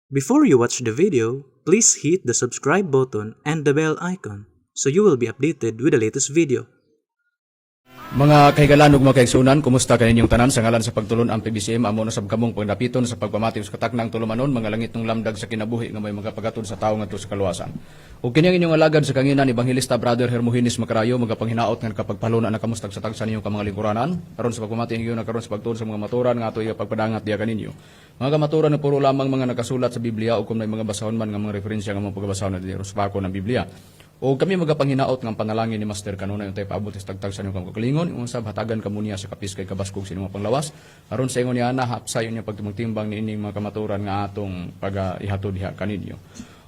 Before you watch the video, please hit the subscribe button and the bell icon so you will be updated with the latest video. Mga kahigalan ug mga kaigsunan, kumusta kaninyong tanan sa ngalan sa pagtulon ang PBCM amo na sabkamong pagdapiton sa pagpamati sa kataknang tulumanon mga langit ng lamdag sa kinabuhi nga may mga pagatod sa tawo ngadto sa kaluwasan. Ug kini ang inyong alagad sa kanginan Evangelista Brother Hermogenes Macarayo magapanginaot nga kapagpaluna na kamustag sa tagsa ninyo ka mga lingkuranan aron sa pagpamati ninyo na karon sa pagtuon sa mga maturan nga ato pagpadangat diya kaninyo. Mga kamaturan na puro lamang mga nakasulat sa Biblia o kung may mga basahon man nga mga referensya nga mga pagbasahon na dinero sa pako ng Biblia. O kami magapanghinaot ng panalangin ni Master kanuna yung tayo paabot is tagtag sa inyong kakalingon, yung sab hatagan ka muna sa kapis kay kabaskog sa inyong panglawas, aron sa ingon niya na hapsa yun yung pagtimang-timbang ni ining mga kamaturan nga atong pag-ihatod diha kaninyo.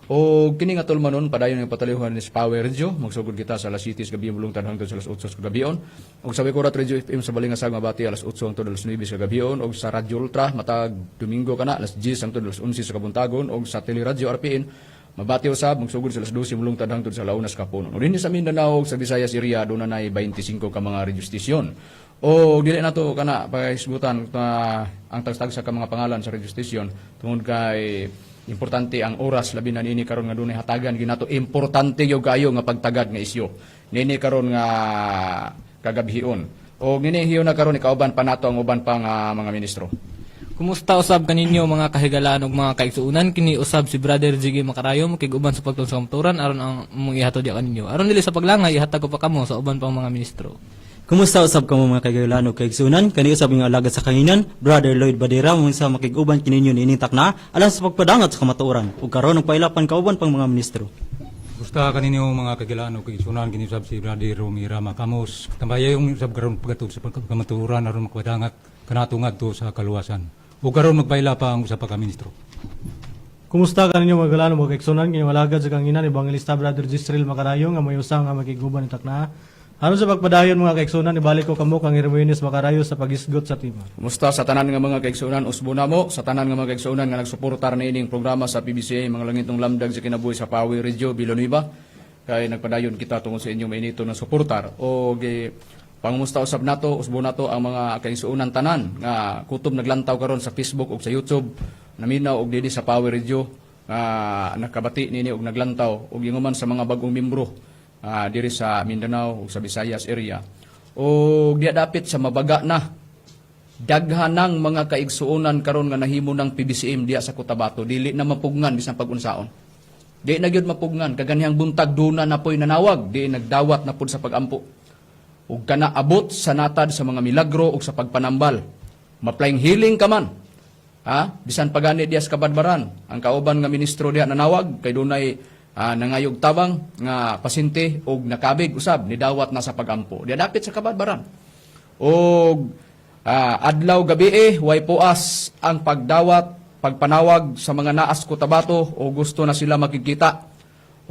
O kini nga tulmanon padayon yung patalihuan ni Power Radio, magsugod kita sa alas 7 gabi mulungtad hangtod sa alas 8 kagabion. O sa Wikurat Radio FM sa Balingasag Mabati alas 8 hangtod alas 9 kagabion, o sa Radio Ultra matag Domingo kana alas 10 hangtod alas 11 sa kabuntagon, o sa Teleradio RPN Mabati usab magsugod sa alas 12 mulungtad hangtod sa Launas Kapunon. O dinhi sa Mindanao sa Visayas area do na nay 25 ka mga radio station. O dili nato kana paisgutan ang tagtag sa ka mga pangalan sa radio station tungod kay importante ang oras labi na nini karon nga dunay hatagan ginato importante gyud kayo nga pagtagad nga isyu. Nini karon nga kagabhion. O nini hiyo na karon ikauban pa nato ang uban pang mga ministro. Kumusta usab kaninyo mga kahigalaan ug mga kaigsuunan, kini usab si Brother Jiggy Macarayo makiguban sa pagtuon sa kamaturan aron ang mong ihatod ya kaninyo. Aron dili sa paglangay ihatag ko pa kamo sa uban pang mga ministro. Kumusta usab kamo mga kahigalaan ug kaigsuunan, kani usab nga alagad sa kanginan, Brother Lloyd Badera mong sa makiguban kininyo niining takna alang sa pagpadangat sa kamaturan ug karon og pailapan kauban pang mga ministro. Gusta kaninyo mga kagilaan o kaigsunan kini sab si Brother Romira Macamos. Tambaya yung sab karon pagatuon sa kamaturan aron makpadangat kanato ngadto sa kaluwasan. O karon magpaila pa ang usa pa ka ministro. Kumusta kaninyo mga kagilaan o kaigsunan, kini alagad sa kanginan Evangelista Brother Jisrael Macarayo nga may usang nga makiguban ni takna. Aron sa pagpadayon mga kaigsunan, ibalik ko kamo kang Hermogenes Macarayo sa pagisgot sa tima. Kumusta sa tanan nga mga kaigsunan, usbon mo sa tanan nga mga kaigsunan nga nagsuportar na ining programa sa PBCA mga langit ng lamdag sa kinabuhi sa Power Radio Villanueva. Kay nagpadayon kita tungod sa inyong mainito na suportar o pangumusta usab nato, usbon nato ang mga kaigsuunan tanan nga kutob naglantaw karon sa Facebook ug sa YouTube, naminaw og dinhi sa Power Radio nakabati nini og naglantaw og inguman sa mga bagong membro diri sa Mindanao ug sa Visayas area. O diya dapit sa mabaga na daghanang mga kaigsuunan karon nga nahimo ng PBCM diya sa Cotabato, dili na mapugnan bisan pag-unsaon. Di na gyud mapugnan kaganihang buntag duna na po'y nanawag, di nagdawat na pud sa pagampo. Ug kana abot sa natad sa mga milagro ug sa pagpanambal. Maplaying healing ka man. Bisan pagani diya sa kabadbaran, ang kauban nga ministro diya nanawag kay dunay nangayog tabang nga pasyente ug nakabig usab ni dawat na sa pagampo. Diya dapit sa kabadbaran. Ug adlaw gabi way puas ang pagdawat, pagpanawag sa mga naas Cotabato o gusto na sila makikita.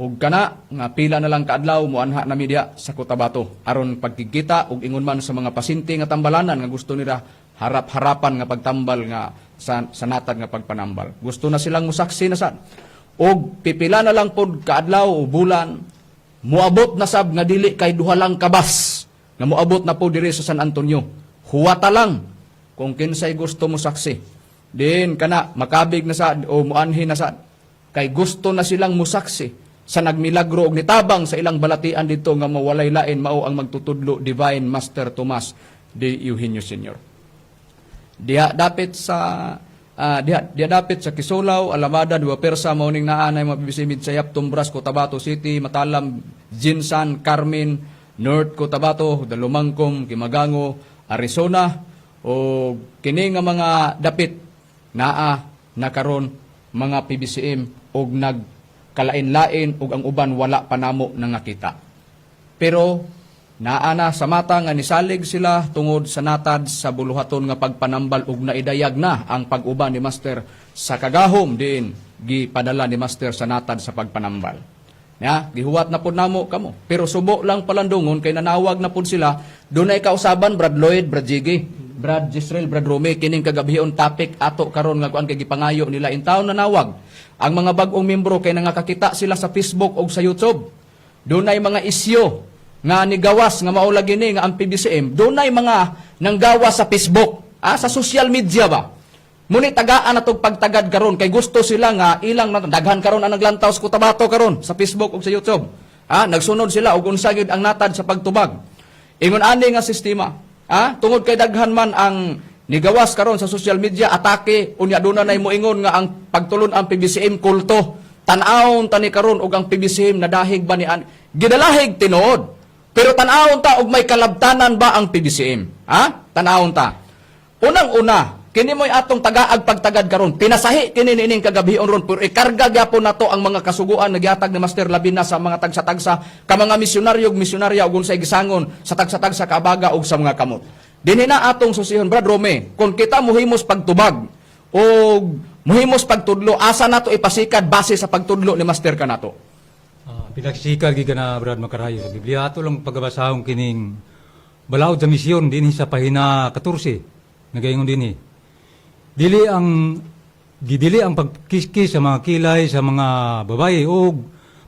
Ug kana nga pila na lang kaadlaw muanha na media sa Cotabato aron pagkikita ug ingon man sa mga pasyente nga tambalanan nga gusto nila harap-harapan nga pagtambal nga sa natad nga pagpanambal. Gusto na silang musaksi na sad. Og pipila na lang pod kaadlaw o bulan muabot na sab nga dili kay duha lang kabas nga muabot na po diri sa San Antonio. Huwata lang kung kinsay gusto mo saksi. Din kana makabig na sad o muanhin na sad kay gusto na silang musaksi sa nagmilagro og nitabang sa ilang balatian dito nga mawalay lain mao ang magtutudlo Divine Master Tomas de Eugenio Sr. Diha dapit sa Kisulaw, Alamada, Dua Persa, mauning naanay mabibisimid sa Yap, Tumbras, Cotabato City, Matalam, Jinsan, Carmen, North Cotabato, Dalumangkom, Kimagango, Arizona, o kini nga mga dapit na karon mga PBCM og nagkalain-lain og ang uban wala panamo nangakita. Pero naana sa mata nga nisalig sila tungod sa natad sa buluhaton nga pagpanambal ug naidayag na ang pag-uban ni Master sa kagahom diin gipadala ni Master sa natad sa pagpanambal. Gihuwat na pud namo kamo. Pero subo lang palandungon kay nanawag na pud sila. Dunay kausaban Brad Lloyd, Brad Jiggy, Brad Jisrael, Brad Rome kining kagabhion topic ato karon nga kuan kay gipangayo nila in taon nanawag. Ang mga bag-ong membro kay nangakakita sila sa Facebook ug sa YouTube. Dunay mga isyu nga nigawas nga maulag ini nga ang PBCM, dunay mga nanggawas sa Facebook, sa social media ba? Muni tagaan na itong pagtagad karon kay gusto sila nga ilang daghan karon ang naglantaw sa Cotabato karon sa Facebook ug sa YouTube. Nagsunod sila og unsa gyud ang natad sa pagtubag. Ingon ani nga sistema. Tungod kay daghan man ang nigawas karon sa social media, atake, unya doon na moingon nga ang pagtulon ang PBCM kulto. Tan-awon tani karon og ang PBCM nadahig ba ni gidalahig tinuod. Pero tan-awon ta og may kalabtanan ba ang PBCM? Tan-awon ta. Unang-una, kini mo'y atong tagaag pagtagad karon. Pinasahi kini nining kagabion ron pero ikarga gyapon nato ang mga kasuguan nagihatag ni Master Labina sa mga tagsa-tagsa ka mga misyonaryo ug misyonarya ug unsay gisangon sa tagsa-tagsa kaabaga ug sa mga kamot. Dinhi na atong susihon, Brad Rome, kung kita muhimos pagtubag o muhimos pagtudlo, asa nato ipasikad base sa pagtudlo ni Master kanato? Pinagsikal gi na Brad Makarayo sa Biblia ato lang pagabasahon kining balaod sa misyon dinhi sa pahina 14 nagaingon dinhi. Dili ang pagkiskis sa mga kilay sa mga babae o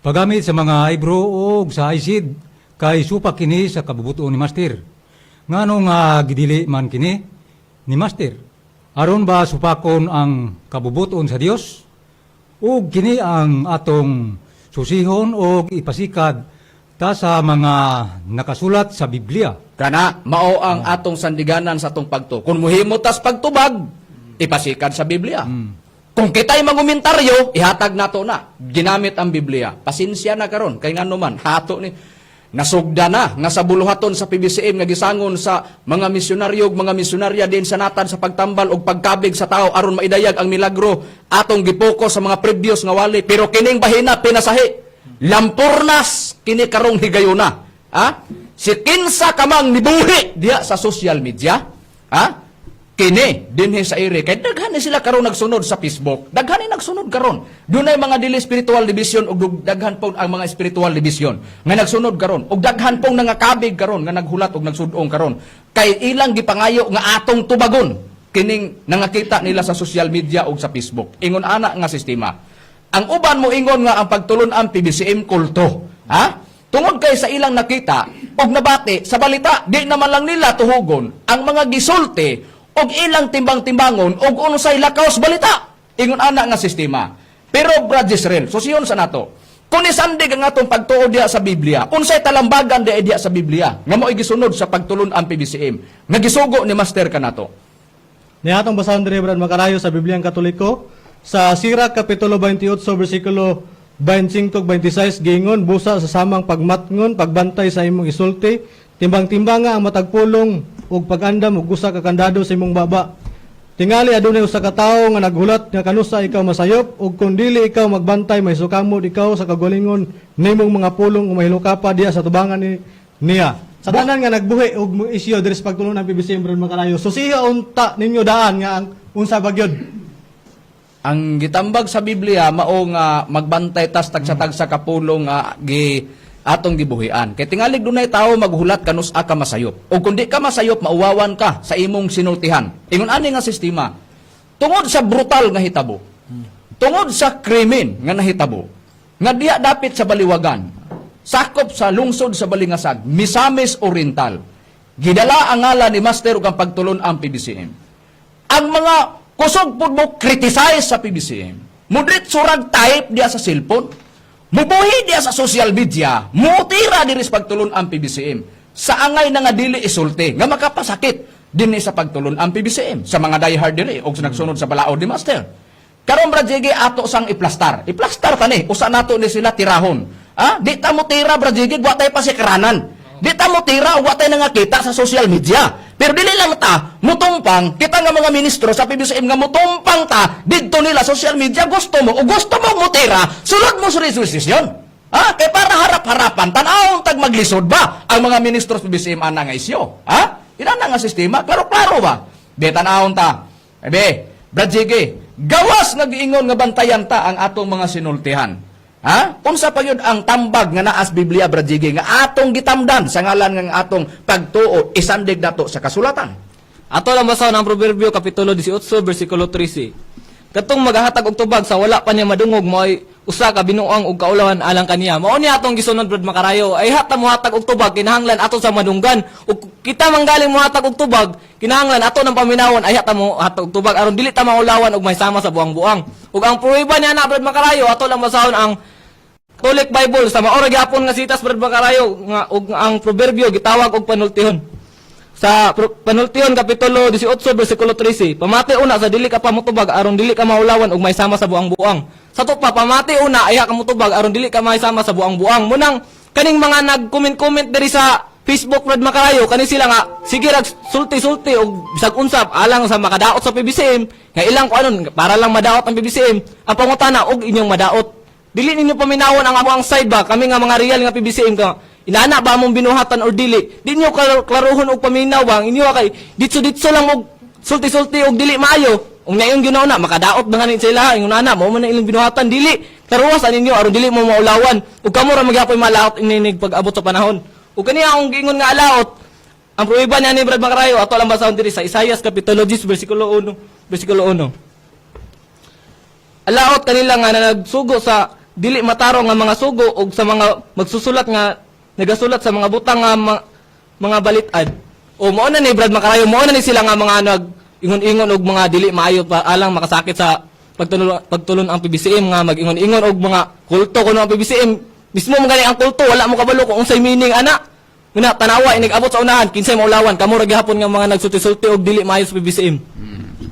paggamit sa mga eyebrow o sa eyeshade kay supak kini sa kabubuton ni Master. Ngano nga gidili man kini ni Master? Aron ba supakon ang kabubuton sa Dios? O kini ang atong susihon o ipasikad ta sa mga nakasulat sa Biblia. Kana mao ang atong sandiganan sa atong pagto. Kung muhimo tas pagtubag, ipasikad sa Biblia. Kung kita'y mangumentaryo, ihatag nato na. Ginamit ang Biblia. Pasensya na karon kay ngano man hato ni nasugda na nga sa buluhaton sa PBCM nga gisangon sa mga misyonaryo ug mga misyonarya din sa natad sa pagtambal og pagkabig sa tao aron maidayag ang milagro atong gipokus sa mga previous nga wali pero kining bahina pinasahi lampurnas kini karong higayuna. Si kinsa kamang nibuhi diya sa social media kini dinhi sa ire kay daghan ni sila karon nagsunod sa Facebook, daghan ni nagsunod karon. Dunay mga dili spiritual division ug daghan po ang mga spiritual division nga nagsunod karon ug daghan pong nangakabig karon nga naghulat ug nagsudong karon kay ilang gipangayo nga atong tubagon kining nangakita nila sa social media ug sa Facebook. Ingon ana nga sistema. Ang uban mo ingon nga ang pagtulon ang PBCM kulto. Tungod kay sa ilang nakita ug nabati sa balita, di naman lang nila tuhugon ang mga gisulti og ilang timbang-timbangon og unsay lakaws balita. Ingon ana nga sistema. Pero Brad Jezreel, susiyon sa nato. Kung isandig ang atong pagtuod diya sa Biblia, unsay talambagan diya sa Biblia nga mao gisunod sa pagtulon ang PBCM nga gisugo ni Master kanato. Ni atong basahon diri Brad Makarayo sa Bibliang Katoliko sa Sirach kapitulo 28 bersikulo 25-26 gingon busa sa samang pagmatngon pagbantay sa imong isulti timbang-timbanga ang matagpulong ug pag-andam ug usa ka kandado sa imong baba. Tingali adunay usa ka tawo nga naghulat nga kanusa ikaw masayop ug kun dili ikaw magbantay may sukamod ikaw sa kagalingon nimong mga pulong ug mahiluka pa diya sa tubangan niya. Sa tanan nga nagbuhi ug isyu diri sa pagtulon ng PBCM Brad Makarayo. Susiha unta ninyo daan nga ang unsa bagyod. Ang gitambag sa Biblia mao nga magbantay tas tagsa-tag sa kapulong atong gibuhian. Kay tingalig dunay tawo maghulat kanus-a ka masayop. O kundi ka masayop mauwawan ka sa imong sinultihan. Ingon ani nga sistema. Tungod sa brutal nga hitabo. Tungod sa krimen nga nahitabo. Nga diya dapit sa baliwagan. Sakop sa lungsod sa Balingasag, Misamis Oriental. Gidala ang ngalan ni Master ug ang pagtulon ang PBCM. Ang mga kusog pud mo criticize sa PBCM. Mudrit surag type diya sa cellphone. Mubuhi diya sa social media, mutira diri sa pagtulon ang PBCM. Sa angay na nga dili isulti, nga makapasakit dinhi sa pagtulon ang PBCM. Sa mga diehard diri, o nagsunod sa balaod ni Master. Karon Brajigi, ato sang iplastar. Iplastar tani, usa nato ni sila tirahon. Di ta mo tira Brajigi, watay pa si karanan. Di ta mo tira, watay na nga kita sa social media. Pero dili lang ta, mutumpang, kita nga mga ministro sa PBCM nga mutumpang ta, didto nila social media, gusto mo, o gusto mo mutira, sulod mo sa resolution. Kay para harap-harapan, tanawang tag maglisod ba ang mga ministro sa PBCM ana nga isyo? Ina na nga sistema, klaro-klaro ba? Be, tanawang ta. Brad Jiggy, gawas nga giingon nga bantayan ta ang atong mga sinultihan. Unsa pa yun ang tambag nga naas Biblia Brad Jiggy nga atong gitamdan sa ngalan nga atong pagtuo isandig nato sa kasulatan. Ato lang basahon ang Proverbio kapitulo 18 bersikulo 13. Katong magahatag og tubag sa wala pa niya madungog mo'y usa ka binuang ug kaulawan alang kaniya. Mao ni atong gisunod Brad Makarayo, ay hata muhatag og tubag kinahanglan ato sa madunggan. Ug kita manggaling muhatag og tubag kinahanglan ato ng paminawon ay hata mo hatag og tubag aron dili ta maulawan og may sama sa buang-buang. Ug ang pruweba niya na Brad Makarayo ato lang masahon ang Catholic Bible sa maora gyapon nga sitas Brad Makarayo nga ug ang proverbio gitawag og panultihon. Sa panultihon kapitulo 18 bersikulo 13, pamati una sa dili ka pamutubag aron dili ka maulawan og may sama sa buang-buang. Sa to pa pamati una ay ka mutubag aron dili ka may sama sa buang-buang. Munang kaning mga nag-comment diri sa Facebook Brad Makarayo kani sila nga sige rag sulti-sulti og bisag unsap alang sa makadaot sa PBCM nga ilang ko anon para lang madaot ang PBCM. Ang pangutana og inyong madaot. Dili ninyo paminawon ang among side ba kami nga mga real nga PBCM ka inana ba among binuhatan or dili. Di nyo klaruhon og paminaw ba inyo kay ditso-ditso lang og sulti-sulti og dili maayo. Ung nayon ginauna makadaot ba ganin sila ingon ana mao man ilang binuhatan dili karuwas ninyo aron dili mo maulawan ug kamo ra magyapoy malaot ininig pag-abot sa panahon. Ug kani akong giingon nga alaot ang pruweba niya ni Brad Makarayo ato lang basahon diri sa Isaias kapitulo 10 bersikulo 1. Alaot kanila nga nagsugo sa dili matarong nga mga sugo ug sa mga magsusulat nga nagasulat sa mga butang nga mga balitan. O mao na ni Brad Makarayo mao na ni sila nga mga ingon-ingon og mga dili maayo pa alang makasakit sa pagtulon ang PBCM nga mag-ingon-ingon og mga kulto kuno ang PBCM mismo man gani ang kulto wala mo kabalo kung unsay meaning ana nguna tanawa inig abot sa unahan kinsay maulawan kamo ra gihapon nga mga nagsulti-sulti og dili maayo sa PBCM.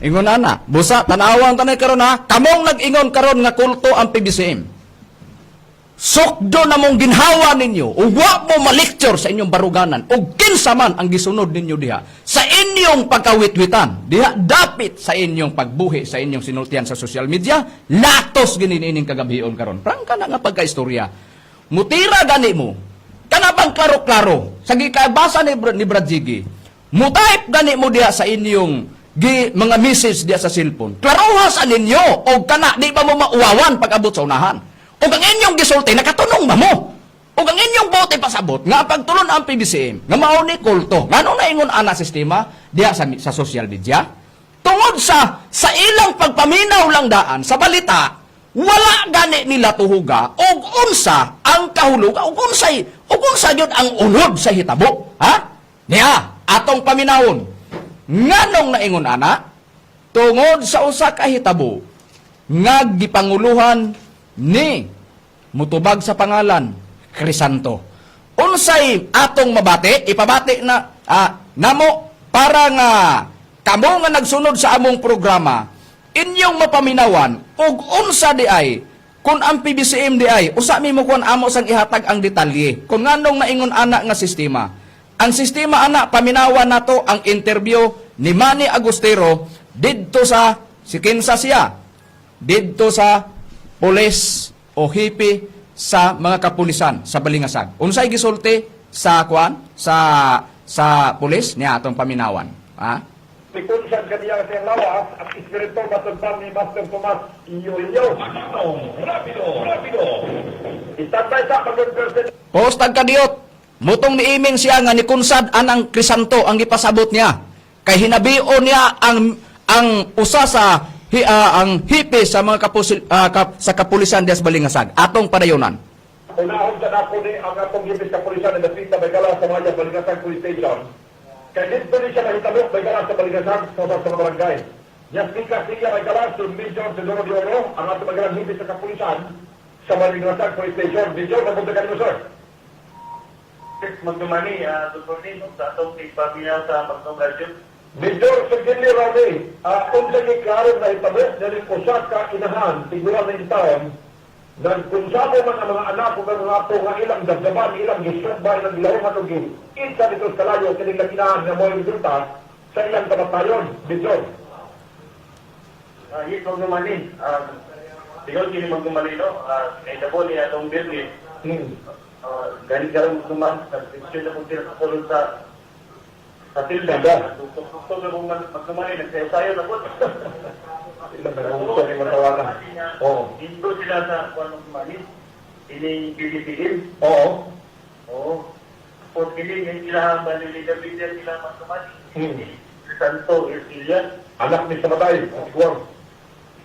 Ingon ana, busa tanawang tanay karon ha, kamong nag-ingon karon nga kulto ang PBCM. Sukdo na mong ginhawa ninyo, ug wa mo ma-lecture sa inyong baruganan, ug kinsa man ang gisunod ninyo diha sa inyong pagkawitwitan, diha dapit sa inyong pagbuhi sa inyong sinultian sa social media, latos ginining kagabhion karon. Prangka na nga pagkaistorya. Mutira gani mo, kana bang klaro-klaro, sa gikabasa ni Brad Jiggy, mutype gani mo diha sa inyong mga message diha sa cellphone. Klaruhas ninyo, o kana, di ba mo mauwawan pag-abot sa unahan? O ang inyong gisulti, nakatunong ba mo? O ang inyong bote pasabot, nga pagtulon ang PBCM, nga mauni kulto, nga nung naingon ana sistema, diha sa social media, tungod sa ilang pagpaminaw lang daan, sa balita, wala gani nila tuhuga, o unsa ang kahulugan, o unsa yun ang unod sa hitabo. Ha? Niya, atong paminawon, nga nung naingon ana, tungod sa usa ka hitabo, nga gipanguluhan ni mutubag sa pangalan Crisanto. Unsay atong mabati, ipabati na namo para nga kamo nga nagsunod sa among programa, inyong mapaminawan ug unsa di ay kun ang PBCM di ay usa mi mo kun amo sang ihatag ang detalye. Kung nganong naingon ana nga sistema. Ang sistema ana paminawan nato ang interview ni Manny Agustero didto sa kinsa siya didto sa pulis o hipi sa mga kapulisan sa Balingasag. Unsay gisulti sa sa pulis niya atong paminawan. Ha? Ikunsan kaniya sa lawas at espiritu matagpan ni Master Tomas Iyo. Rapido. Itatay sa pag-person. Postag kadiyot. Mutong niiming siya nga ni kunsad anang Crisanto ang ipasabot niya. Kay hinabion niya ang usa sa ang hipi sa mga sa kapulisan des Balingasag. Atong padayonan. Unahon sa nako ni ang atong gibis kapulisan na Pita Baygala sa mga Balingasag Police Station. Kaya dito ni siya nahitabok Baygala sa Balingasag sa barangay. Yasika siya Baygala sa Major Sedoro de Oro ang atong magalang hibis sa kapulisan sa Balingasag Police Station. Major, napunta ka nyo, sir. Magdumani, tutunin sa atong ipabinaw sa Magdumani. Major Sergili Rami, kung sa kiklaro na itabok na rin usak ka inahan, sigura na taon, kung sa mo man ang mga anak o mga apo nga ilang dagdaban, ilang gisubay, ilang ilaruhan o isa dito sa kalayo, kanilang inahan na mo yung resulta sa ilang kamatayon. Major. Yes, Magdumani. Siguro kini Magdumani, no? Kaya dabo niya itong Birni. Galing ka rin Magdumani, nag-picture na kung tinatapulong sa tilda. Tuktok na kung Magdumani, nagsayasayo na po. Ilang nagumusto ni matawanan. Oo. Dito sila sa Magdumani, pinipigil. Oo. Pag hindi sila maniligabigan sila Magdumani. Santo Ercilian. Anak ni Samatay, Aswar.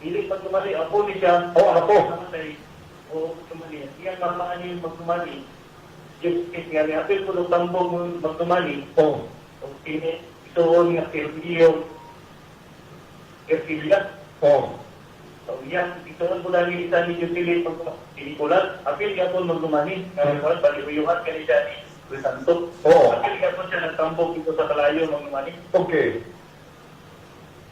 Hindi Magdumani, apo ni siya. Oo, apo. o magkumani. Iyang mamaan yung magkumani. Yung nga niya, apil ko ng tambong magkumani. Oh. O ituon nga Sergio Ercilia. Oh. So, yan, ituon ko lang yung isa ni Jusili Pinikulat. Apil nga po magkumani. Ngayon, balihuyuhan ka ni Johnny Crisanto. Oo. Apil nga po siya nagtambong dito sa Kalayo magkumani. Okay.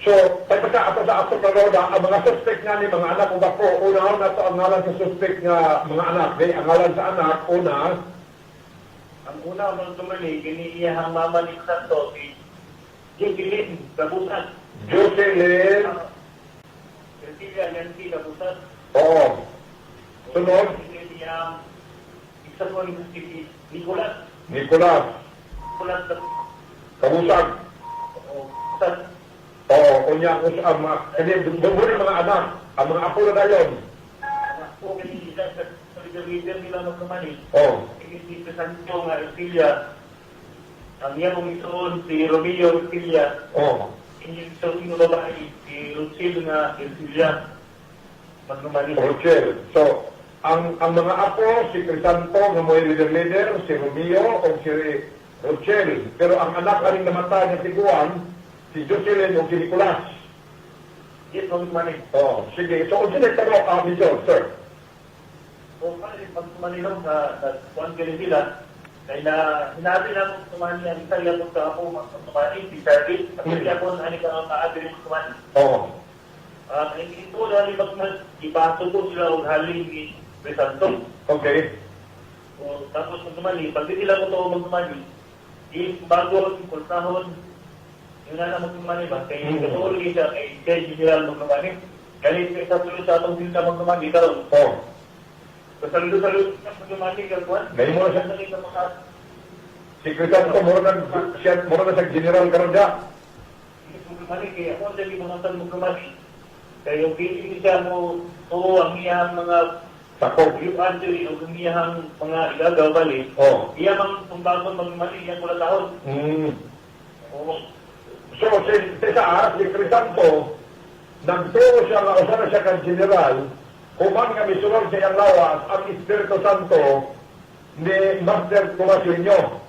So, ay pagka ato sa ato karoda, ang mga suspect nga ni mga anak ko ba po, una na ito ang ngalan sa suspect nga mga anak. Ang ngalan sa anak, una, Ang una mga tumali, giniiyahang mama ni Santo, si Jocelyn Kabusan. Jocelyn, Cecilia Nancy Kabusan. oo. Sunod, Iyang isa po ang si Nicolas. Nicolas, Nicolas Kabusag, Kabusan. oo, kunya, ang mga, dumunin mga anak, ang mga apo na dayon, Po kasi isa sa leader nila magkamali. oo. Si Santo nga Ercilia. Ang iyang umisuon si Romeo Ercilia. Oo. Inyong isuon ng babae si Lucille nga Ercilia. Magkamali. Rochelle. So, ang mga apo, si Crisanto, nga mo leader, si Romeo, o si Rochelle. Pero ang anak kaling namatay na si Juan, si Jocelyn o si Nicolas. Yes, magkamali. Oh, sige. So, kung sinay tanong, Major, sir. O pare, pag tumanilong sa Juan Garizila, kaya na hinabi na kung tumani ang isa yung sa ako, tumani, si Charlie, at kaya po na ka ang kaagri mo tumani. Oo. Ito na rin magmas, ipaso po sila ang haling ni Crisanto. Okay. O tapos kung tumani, pag di sila ko ito magtumani, bago, kulsahon, yun na lang magtumani ba? Kaya yung katulog siya, kay General magtumani. Galit sa tuloy sa atong silta magtumani, karoon. Oo. Saludo-saludo na magtumani, karoon. Ngayon mo na siya. Si Crisanto, mura na sa general karon dia. Magkamali, kaya ako ang sabi mga tal magkamali. Kaya yung piling siya mo, oo, ang iyang mga Sakop. yung Andrew, o ang iyang mga igagaw bali, Oo. iya mang pumbagon magkamali, iyang wala taon. Oo. So, si Crisanto, nagtuo siya nga usa na siya kang general, kuman nga misulod sa iyang lawas, ang Espiritu Santo ni Master Tomasinyo.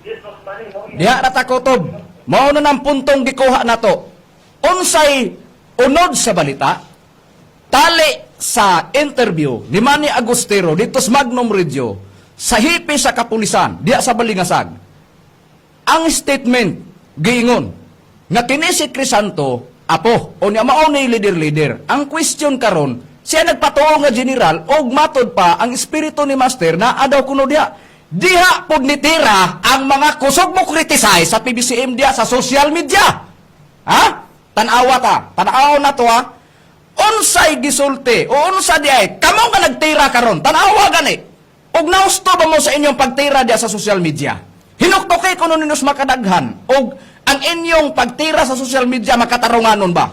Yes, magkamali mo. Diha natakotob. Mao na ng puntong gikuha nato. Unsay unod sa balita, tali sa interview ni Manny Agustero dito sa Magnum Radio sa hipi sa kapulisan diha sa Balingasag. Ang statement giingon nga kini si Crisanto apo o niya mao ni leader. Ang question karon, siya nagpatuo nga general og matod pa ang espiritu ni Master na adaw kuno diha. Diha pod nitira ang mga kusog mo criticize sa PBCM diha sa social media. Ha? Tanawa ta. Tanaw na to ha. Unsay gisulti o unsa di ay kamo nga nagtira karon. Tanawa gani. Og nausto ba mo sa inyong pagtira diha sa social media? Hinuktoke kuno ninyo makadaghan og ang inyong pagtira sa social media makatarunganon ba?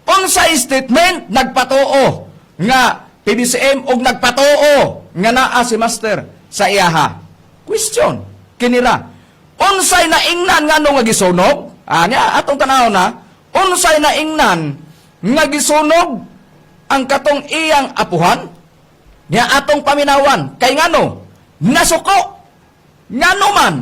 Unsay statement nagpatuo nga PBCM og nagpatuo nga naa si Master sa iyaha. Question, kinira. Unsay na ingnan nga nga gisunog? Anya atong tanaw na, unsay na ingnan nga gisunog ang katong iyang apuhan? Nya atong paminawan kay ngano nasuko. Ngano man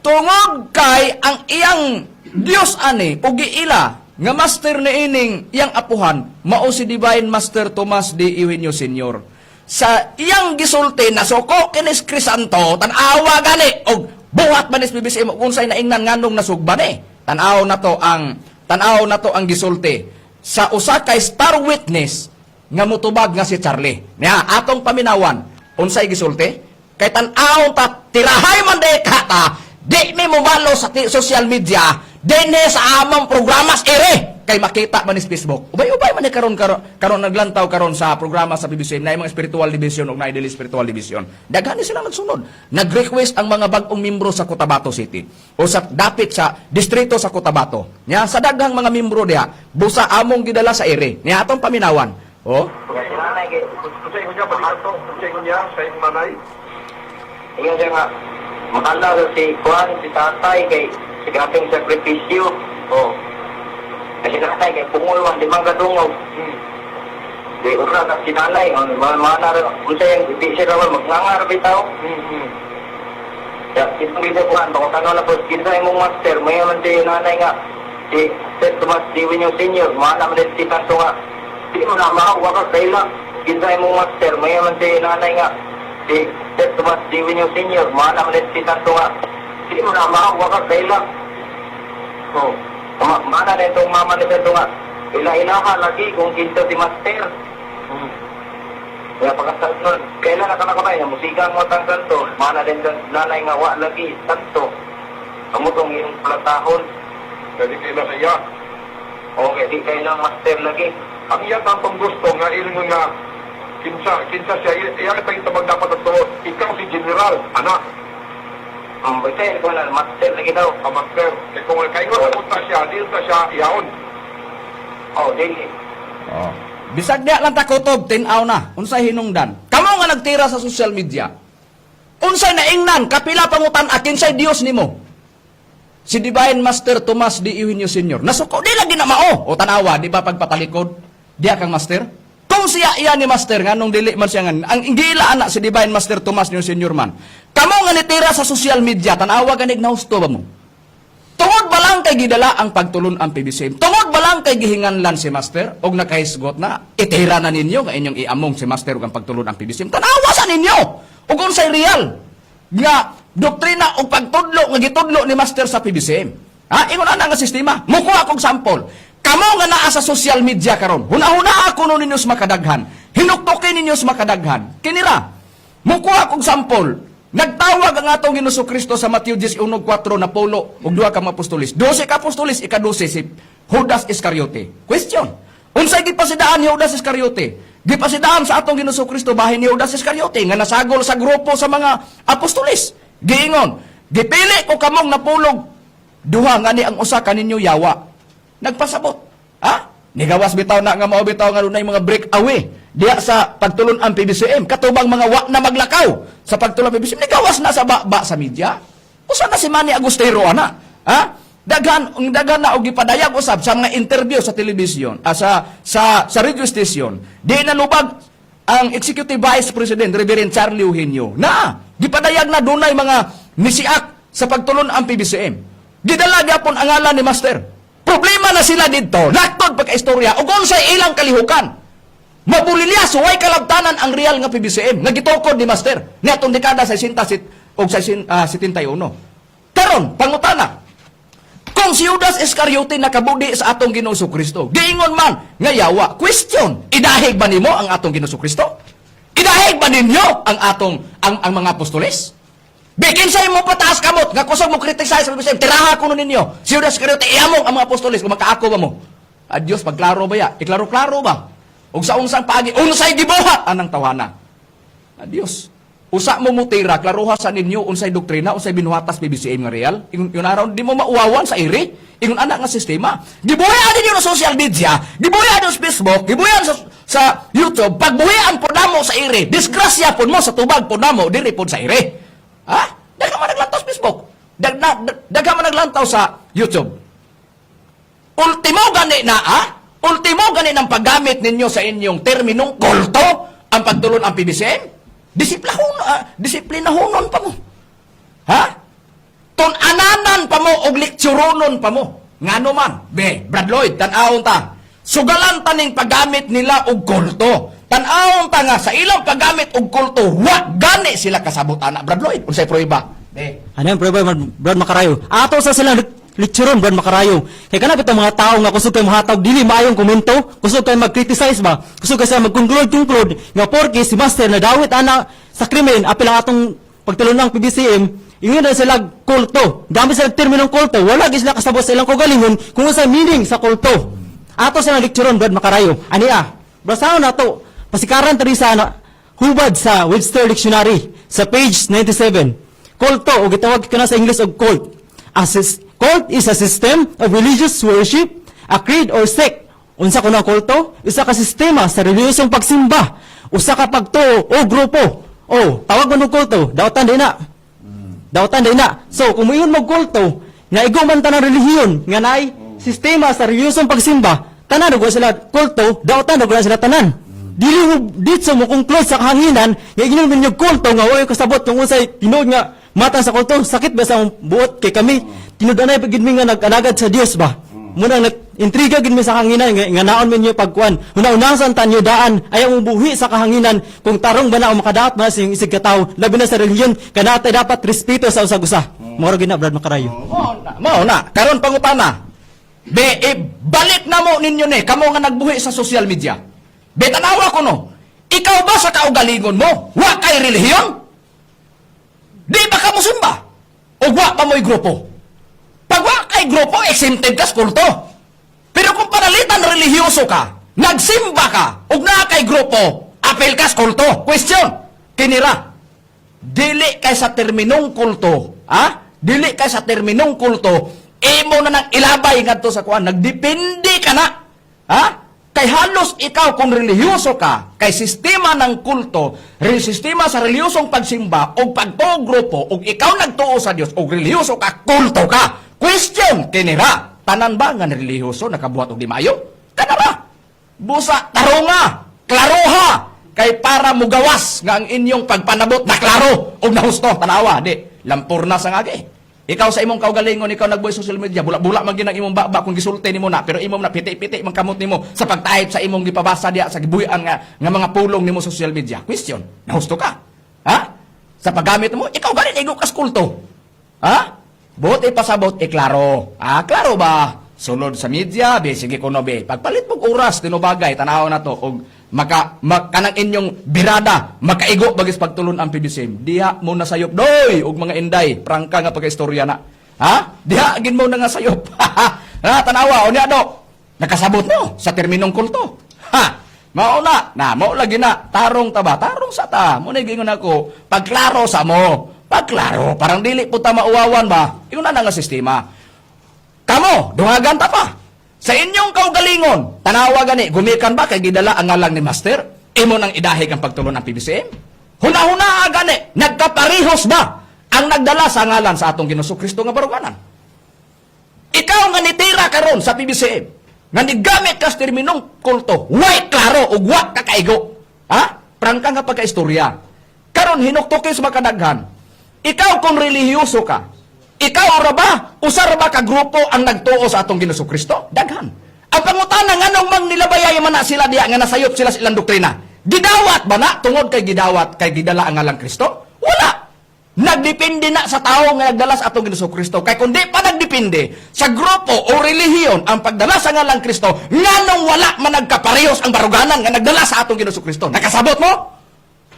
tungod kay ang iyang Dios ani ug giila nga master ni ining iyang apuhan mao si Divine Master Tomas D. Eugenio Sr. Sa iyang gisulti na soko kinis Crisanto tan-awa gani og buhat manis BBC mo unsay naingnan nganong nasugba ni tan-aw na to ang gisulti sa usa kay star witness nga mutubag nga si Charlie niya atong paminawan unsay gisulti kay tan-aw ta tirahay man de kata di mi mo malo sa social media dinhe sa among programas ere kay makita man sa Facebook. Ubay-ubay man ni karon naglantaw karon sa programa sa PBCM na mga spiritual division ug na daily spiritual division. Daghan ni sila nagsunod. Nag-request ang mga bag-ong membro sa Cotabato City o sa dapit sa distrito sa Cotabato. Nya sa daghang mga membro diha, busa among gidala sa ere. Nya atong paminawan. Oh. Ingat siya nga, makala si Juan, si tatay, kay si grating sakripisyo. Oh. Kasi tatay, kay pungulwan, di man kadungog. Di ura na sinanay, mana unsa yang di siya naman magngangar bitaw. Ya, itong video ko ang tanong na po, kinsa imong master, may man si nanay nga, si Sir Tomas Diwin yung senior, mana man si Tanto nga, di mo na makawa ka kaila, kinsa imong master, may man si nanay nga, si Sir Tomas Diwin yung senior, mana man si Tanto nga, di mo na makawa ka kaila. Oh, mana na itong mama ni Tanto nga, ila-ilaha lagi kung kinsa si master. Kaya pagkasal nun, kailan na ka nakamay, musika mo tang kanto, mana din sa nanay nga wa lagi, tanto. Kamu tong iyong palatahon. Jadi kailan na iya. Okay, di kailang master lagi. Ang iya tampang gusto nga ilingon nga kinsa siya, iya ka tayong tabag dapat at tuot. Ikaw si General, anak. Basta ko na, master lagi daw. Master. Kaya kung kaingon na punta siya, di na siya iyaon. Oh, dili. Oh. Bisag diya lang takotob, tinaw na. Unsay hinungdan. Kamo nga nagtira sa social media. Unsay naingnan, kapila pangutan akin say Dios nimo. Si Divine Master Tomas D. Eugenio Sr. Nasuko, di lagi na mao. O tanawa, di ba pagpapalikod? Diya kang Master? Kung siya iya ni Master, nga nung dili man siya nga, ang gila anak si Divine Master Tomas D. Sr. man. Kamo nga nitira sa social media, tanawa ganig na husto ba mo? Tungod ba lang kay gidala ang pagtulon ang PBCM? Tungod ba lang kay gihinganlan si Master? Og nakahisgot na, itira na ninyo, nga inyong iamong si Master og ang pagtulon ang PBCM. Tanawa sa ninyo! Og unsay real nga doktrina o pagtudlo nga gitudlo ni Master sa PBCM. Ha? Ingon ana nga sistema. Mukuha akong sample. Kamo nga naa sa social media karon. Huna-huna ako no ninyo makadaghan. Hinuktokin ninyo makadaghan. Kinira. Mukuha akong sample. Nagtawag ang atong Ginoong Kristo sa Matthew 11:4 na Paulo ug duha ka mga apostolis. 12 ka apostolis, ika-12 si Judas Iscariote. Question. Unsay gipasidaan ni Judas Iscariote? Gipasidaan sa atong Ginoong Kristo bahin ni Judas Iscariote nga nasagol sa grupo sa mga apostolis. Giingon, gipili ko kamong napulog. Duha nga ni ang usa kaninyo yawa. Nagpasabot. Ha? Nigawas bitaw na nga mao bitaw nga dunay mga breakaway diya sa pagtulon ang PBCM. Katubang mga wa na maglakaw sa pagtulon ang PBCM. Nigawas na sa ba sa media. Usa na si Manny Agustero ana. Ha? Daghan na og gipadayag usab sa mga interview sa telebisyon, sa radio station. Di na lubag ang Executive Vice President Reverend Charlie Eugenio na gipadayag na dunay mga nisiak sa pagtulon ang PBCM. Gidala gyapon ang ngalan ni Master. Problema na sila dito. Laktod pagka-istorya ug unsay ilang kalihukan. Mabulilya suway kalabtanan ang real nga PBCM nga gitukod ni Master niadtong dekada sa 60 ug sa 71. Karon pangutana. Kung si Judas Iscariote nakabudi sa atong Ginoong Kristo, giingon man nga yawa. Question, idahig ba nimo ang atong Ginoong Kristo? Idahig ba ninyo ang ang mga apostoles? Bikin sa imo pataas kamot nga kusog mo criticize sa PBCM, tiraha kuno ninyo. Si Judas Iscariote iamong ang mga apostoles kung makaako ba mo? Adios, pagklaro ba ya? Iklaro-klaro ba? Ug sa unsang paagi, unsay gibuhat anang tawhana? Adios. Usa mo mutira, klaruha sa ninyo, unsay doktrina, unsay binuhatas PBCM nga real. Yun araw, di mo mauwawan sa iri. Ingon anak nga sistema. Gibuhayan ninyo na social media, gibuhayan sa Facebook, gibuhayan sa YouTube, pagbuhayan po namo sa iri. Disgrasya po mo sa tubag po namo, diri po sa iri. Ha? Daga man naglantaw sa Facebook. Daga man naglantaw sa YouTube. Ultimo gani na, ha? Ultimo gani ng paggamit ninyo sa inyong terminong kulto ang pagtulon ang PBCM. Disiplinahonon pa mo. Ha? Tunananan pa mo og lektsuronon pa mo. Ngano man, Brad Lloyd, tan-awon ta. Sugalan ta ning paggamit nila og kulto. Tan-awon ta nga sa ilang paggamit og kulto, wa gani sila kasabot ana, Brad Lloyd. Unsay prueba? Ano yung prueba, Brad Macarayo? Ato sa silang lecturon, Brad Macarayo. Kaya kanap itong mga tao nga kusog kayo mahatag, dili maayong komento, kusog kayo mag-criticize ba? Kusog kayo mag-conclude nga porke si Master na dawit ana sa krimen, apil ang atong pagtulon ng PBCM, yun na sila kulto. Gamit sila terminong kulto, wala sila kasabot sa ilang kagalingon kung sa meaning sa kulto. Ato silang lecturon, Brad Macarayo. Ania, basahan na to, pasikaran tari sa hubad sa Webster Dictionary, sa page 97. Kulto, o gitawag ka na sa English og cult. Cult is a system of religious worship, a creed or sect. Unsa ko na kulto? Isa ka sistema sa reliyosong pagsimba. Usa ka pagtuo o grupo. O, tawag mo ng kulto, dawatan din na. Dawatan din na. So, kung muyon mo kulto, nga iguman ta ng relihiyon, nga naay sistema sa reliyosong pagsimba, tanan, huwag sila kulto, dawatan, huwag sila tanan. dili mo dito mo conclude sa kahanginan nga ingon ninyo kulto nga way kasabot kung unsay tinuod nga matang sa kulto sakit ba sa akong buot kay kami tinud-anay pagid mi nga nag-alagad sa Dios ba muna intriga gid mi sa kahanginan nga naon men niyo pagkuan una-unasan tanyo daan ayaw mo buhi sa kahanginan kung tarong ba na o makadaot ba sing isig katawo labi na sa relihiyon kanatay dapat respeto sa usag-usa mao ra gid na Brad Macarayo. Mao na karon pangutana be balik na mo ninyo ni kamo nga nagbuhi sa social media. Betanawa ko no, ikaw ba sa kaugalingon mo, wa kay relihiyon? Di ba ka mo simba? O wa pa mo'y grupo? Pag wa kay grupo, exempted ka sa kulto. Pero kung panalitan relihiyoso ka, nagsimba ka, o na kay grupo, apel ka sa kulto. Question, kinira, dili kay sa terminong kulto, ha? Dili kay sa terminong kulto, imo na nang ilabay ngadto sa kuan, nagdepende ka na, ha? Kay halos ikaw kung relihiyoso ka, kay sistema ng kulto, sistema sa relihiyosong pagsimba, o pagtuo grupo, o ikaw nagtuo sa Dios, o relihiyoso ka, kulto ka. Question, kinira, tanan ba nga relihiyoso nakabuhat og di maayo? Tanara, busa, tarunga, klaroha, kay para mugawas nga ang inyong pagpanabot na klaro, o nahusto, tanawa, di, lampur na sa ngagi. Ikaw sa imong kaugalingon, ikaw nagbuhay sa social media, bula-bula man ginang imong baba kung gisulti nimo na, pero imong na piti-piti man kamot nimo sa pagtahip sa imong gipabasa diya sa gibuhian nga mga pulong nimo sa social media. Question, nahusto ka? Ha? Sa paggamit mo, ikaw ganin igo kas kulto. Ha? Buot ipasabot, klaro. Klaro ba? Sulod sa media, be, sige kuno be. Pagpalit mong oras, tinubagay, tanaw na to, og kanang inyong birada, makaigo bagis pagtulon ang PBCM. Diha mo na sayop, doy, og mga inday, prangka nga pagka-istorya na. Ha? Diha, agin mo na nga sayop. Ha, tanawa, o niya do, nakasabot mo sa terminong kulto. Ha? Mauna, mao lagi na, tarong ta ba? Tarong sa ta. Muna gingon ako, pagklaro sa mo. Pagklaro, parang dili po ta mauwawan ba? Ingon na nga sistema. Kamo, dungagan ta pa. Sa inyong kaugalingon, tanawa gani, gumikan ba kay gidala ang ngalang ni Master? Imo nang idahig ang pagtulon ng PBCM? Huna-huna gani, nagkaparihos ba ang nagdala sa ngalan sa atong Ginoong Kristo nga baruganan? Ikaw nga nitira karon sa PBCM, nga nigamit ka sa terminong kulto, way klaro ug wa ka kaigo. Ha? Prangka nga pagka-istorya. Karon hinuktukis makadaghan. Ikaw kung relihiyoso ka, ikaw ra ba? Usar ba ka grupo ang nagtuo sa atong Ginoong Kristo? Daghan. Ang pangutana nga nung mang nilabayay man na sila diya nga nasayop sila sa ilang doktrina. Gidawat ba na tungod kay gidawat kay gidala ang ngalang Kristo? Wala. Nagdepende na sa tao nga nagdala sa atong Ginoong Kristo. Kay kundi pa nagdepende sa grupo o relihiyon ang pagdala sa ngalang Kristo, nganong wala man nagkaparehos ang baruganan nga nagdala sa atong Ginoong Kristo. Nakasabot mo?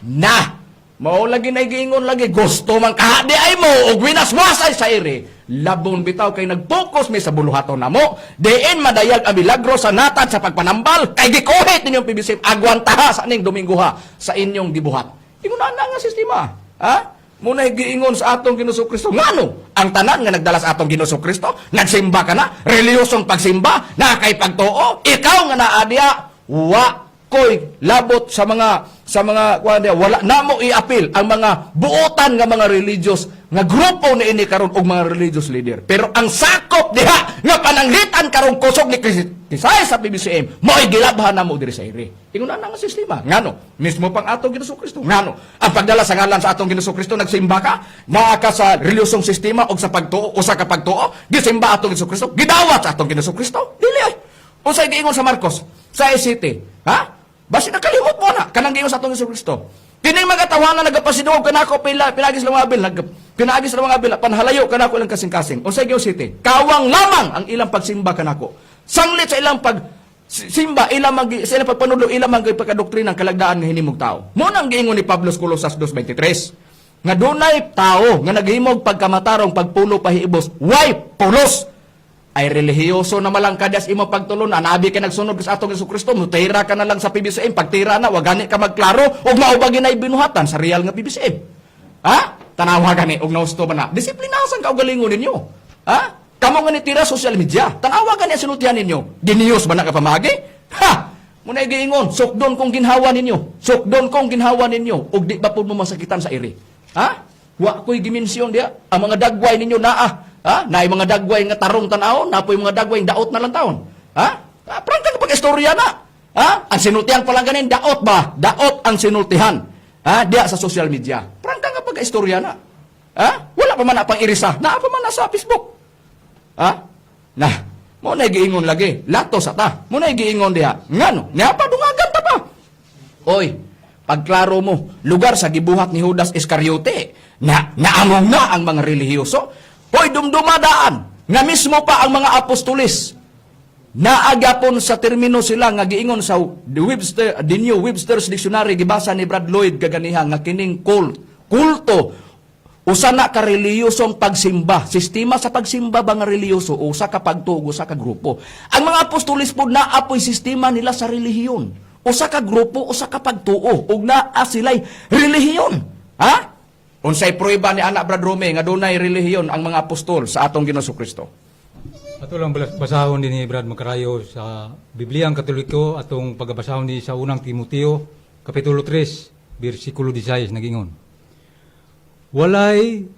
Na. Mao lagi na giingon lagi, gusto man kahadi ay mo, o winaswasay sa iri. Labon bitaw kay nag-focus mi sa buluhaton na mo, diin madayag ang milagro sa natad sa pagpanambal, kay gikuhit ninyong PBCM, agwantaha sa aning Domingoha sa inyong gibuhat. Ingon na nga sistema. Ha? Muna giingon sa atong Ginoong Kristo. Ngano? Ang tanan nga nagdala sa atong Ginoong Kristo, nagsimba ka na, reliyosong pagsimba, na kay pagtuo, ikaw nga naadya, wa koy labot sa mga wala na mo i-appeal ang mga buotan nga mga religious nga grupo ni ini karon og mga religious leader. Pero ang sakop diha nga pananglitan karong kusog ni Kisay sa PBCM mo ay gilabhan na mo diri sa iri. Ingon na nga sistema. Ngano? Mismo pang atong Ginoong Kristo. Ngano? Ang pagdala sa ngalan sa atong Ginoong Kristo nagsimba ka naa ka sa reliyosong sistema og sa pagtuo o sa kapagtuo gisimba atong Ginoong Kristo. Gidawat sa atong Ginoong Kristo. Dili ay. Unsay giingon sa Marcos sa ICT? Ha? Basi nakalimot mo na, kanang giingon sa atong Ginoong Kristo. Kining mga tawanan nagapasinuog kanako pinagis lang mga bil, pinagis lang mga bil, panhalayo kanako ilang kasing-kasing. Unsay giingon City? Kawang lamang ang ilang pagsimba kanako. Sanglit sa ilang pagsimba, sa ilang pagpanudlo, ilang mga pagkadoktrina ng kalagdaan nga hinimog tao. Muna ang giingon ni Pablo sa Colosas 2:23. Nga dunay tao nga naghimog pagkamatarong pagpulo pahiibos, way pulos. Ay relihiyoso na malang kadas imo pagtulon, anabi ka nagsunod sa atong Jesucristo, mutira ka na lang sa PBCM, pagtira na, wag gani ka magklaro, og maubagi na ibinuhatan sa real nga PBCM. Ha? Tanawa gani, og nausto ba na? Disiplinasan ka og galingon ninyo. Ha? Kamo nga nitira social media, tanawa gani sinultihan ninyo. Giniyos ba na kapamagi? Ha? Muna giingon, sukdon kong ginhawa ninyo. Sukdon kong ginhawa ninyo, og di ba pud mo masakitan sa iri? Ha? Wa ko'y dimensyon dia, ang mga dagway ninyo naa. Ha? Naay mga dagway nga tarong tanaw, napoy mga dagway daot na lang taon. Ha? Prangka kapag istorya na. Ha? Ang sinultihan pa lang ganin, daot ba? Daot ang sinultihan. Ha? Diya sa social media. Prangka nga pagka-istorya na. Ha? Wala pa man na pang irisa. Naa pa man na sa Facebook. Ha? Nah, mo na giingon lagi. Lato sa ta. Mo na giingon diha. Ngano? Nya pa dungagan ta pa. Oy, pagklaro mo, lugar sa gibuhat ni Judas Iscariote, naamong na ang mga relihiyoso. Hoy, dumdumadaan, nga mismo pa ang mga apostolis, naagapon sa termino sila, nga giingon sa the New Webster's Dictionary, gibasa ni Brad Lloyd, gaganiha, nga kining kulto, usa na ka reliyosong pagsimba, sistema sa pagsimba ba nga reliyoso, usa ka pagtuog, usa ka grupo. Ang mga apostolis po naapoy sistema nila sa relihiyon. Usa ka grupo, usa ka pagtuo, ug naa sila'y relihiyon. Ha? Unsay prueba ni anak Brad Rome nga dunay relihiyon ang mga apostol sa atong Ginoong Kristo. Ato lang basahon din ni Brad Macarayo sa Bibliang Katoliko atong pagbasahon ni sa unang Timoteo kapitulo 3 bersikulo 16 nagingon. Walay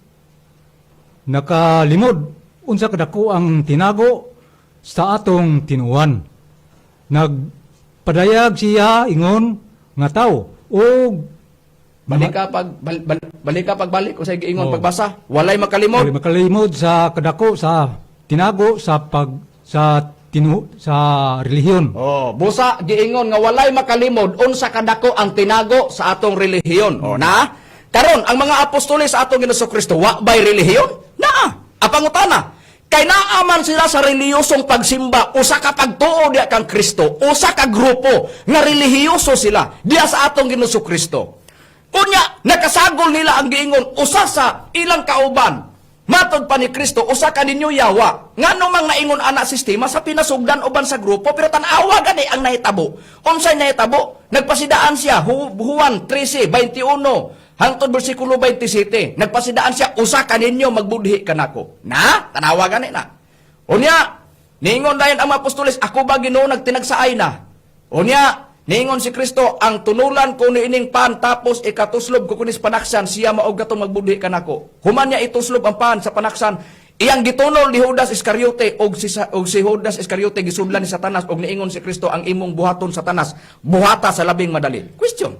nakalimod unsa kadako ang tinago sa atong tinuan. Nagpadayag siya ingon nga tao o Balik ka pagbalik o sa giingon pagbasa. Walay makalimod. Walay makalimod sa kadako sa tinago sa relihiyon. Oh, busa giingon nga walay makalimod unsa kadako ang tinago sa atong relihiyon. Oh, na karon ang mga apostoles sa atong Ginoong Kristo wa bay relihiyon? Naa. Apangutana. Kay naaman sila sa reliyosong pagsimba, usa ka pagtuo diya kang Kristo, usa ka grupo nga relihiyoso sila diya sa atong Ginoong Kristo. Unya, nakasagol nila ang giingon, usa sa ilang kauban. Matod pa ni Kristo, usa ka ninyo yawa. Nga namang naingon ana sistema sa pinasugdan uban sa grupo, pero tanawa gani ang nahitabo. Unsay nahitabo? Nagpasidaan siya, Juan 13:21, hangtod bersikulo 27. Nagpasidaan siya, usa ka ninyo magbudhi kanako. Na, tanawa gani na. Unya, niingon dayon ang mga apostoles, ako ba Ginoo nagtinagsaay na? Unya, niingon si Kristo, ang tunulan ko ni ining pan, tapos ikatuslob ko kunis panaksan, siya maog katong magbudhi kanako. Human niya ituslob ang pan sa panaksan, iyang gitunol ni Judas Iscariote, og si Judas Iscariote gisudlan ni Satanas, og niingon si Kristo, ang imong buhaton Satanas, buhata sa labing madali. Question,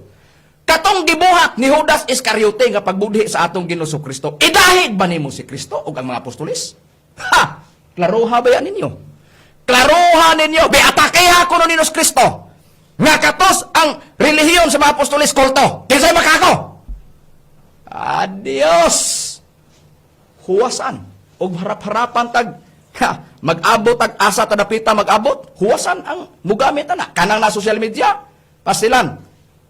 katong gibuhat ni Judas Iscariote nga pagbudhi sa atong Ginoong Kristo, idahig ba nimo si Kristo og ang mga apostolis? Ha! Klaruha ba yan ninyo? Klaruha ninyo, beatakeha ko no ni Kristo. Nga katos ang relihiyon sa mga apostolis kulto. Kinsay makako? Adios! Huwasan. Og harap-harapan tag mag-abot tag asa tadapita mag-abot. Huwasan ang mugamit na. Kanang na social media. Pastilan.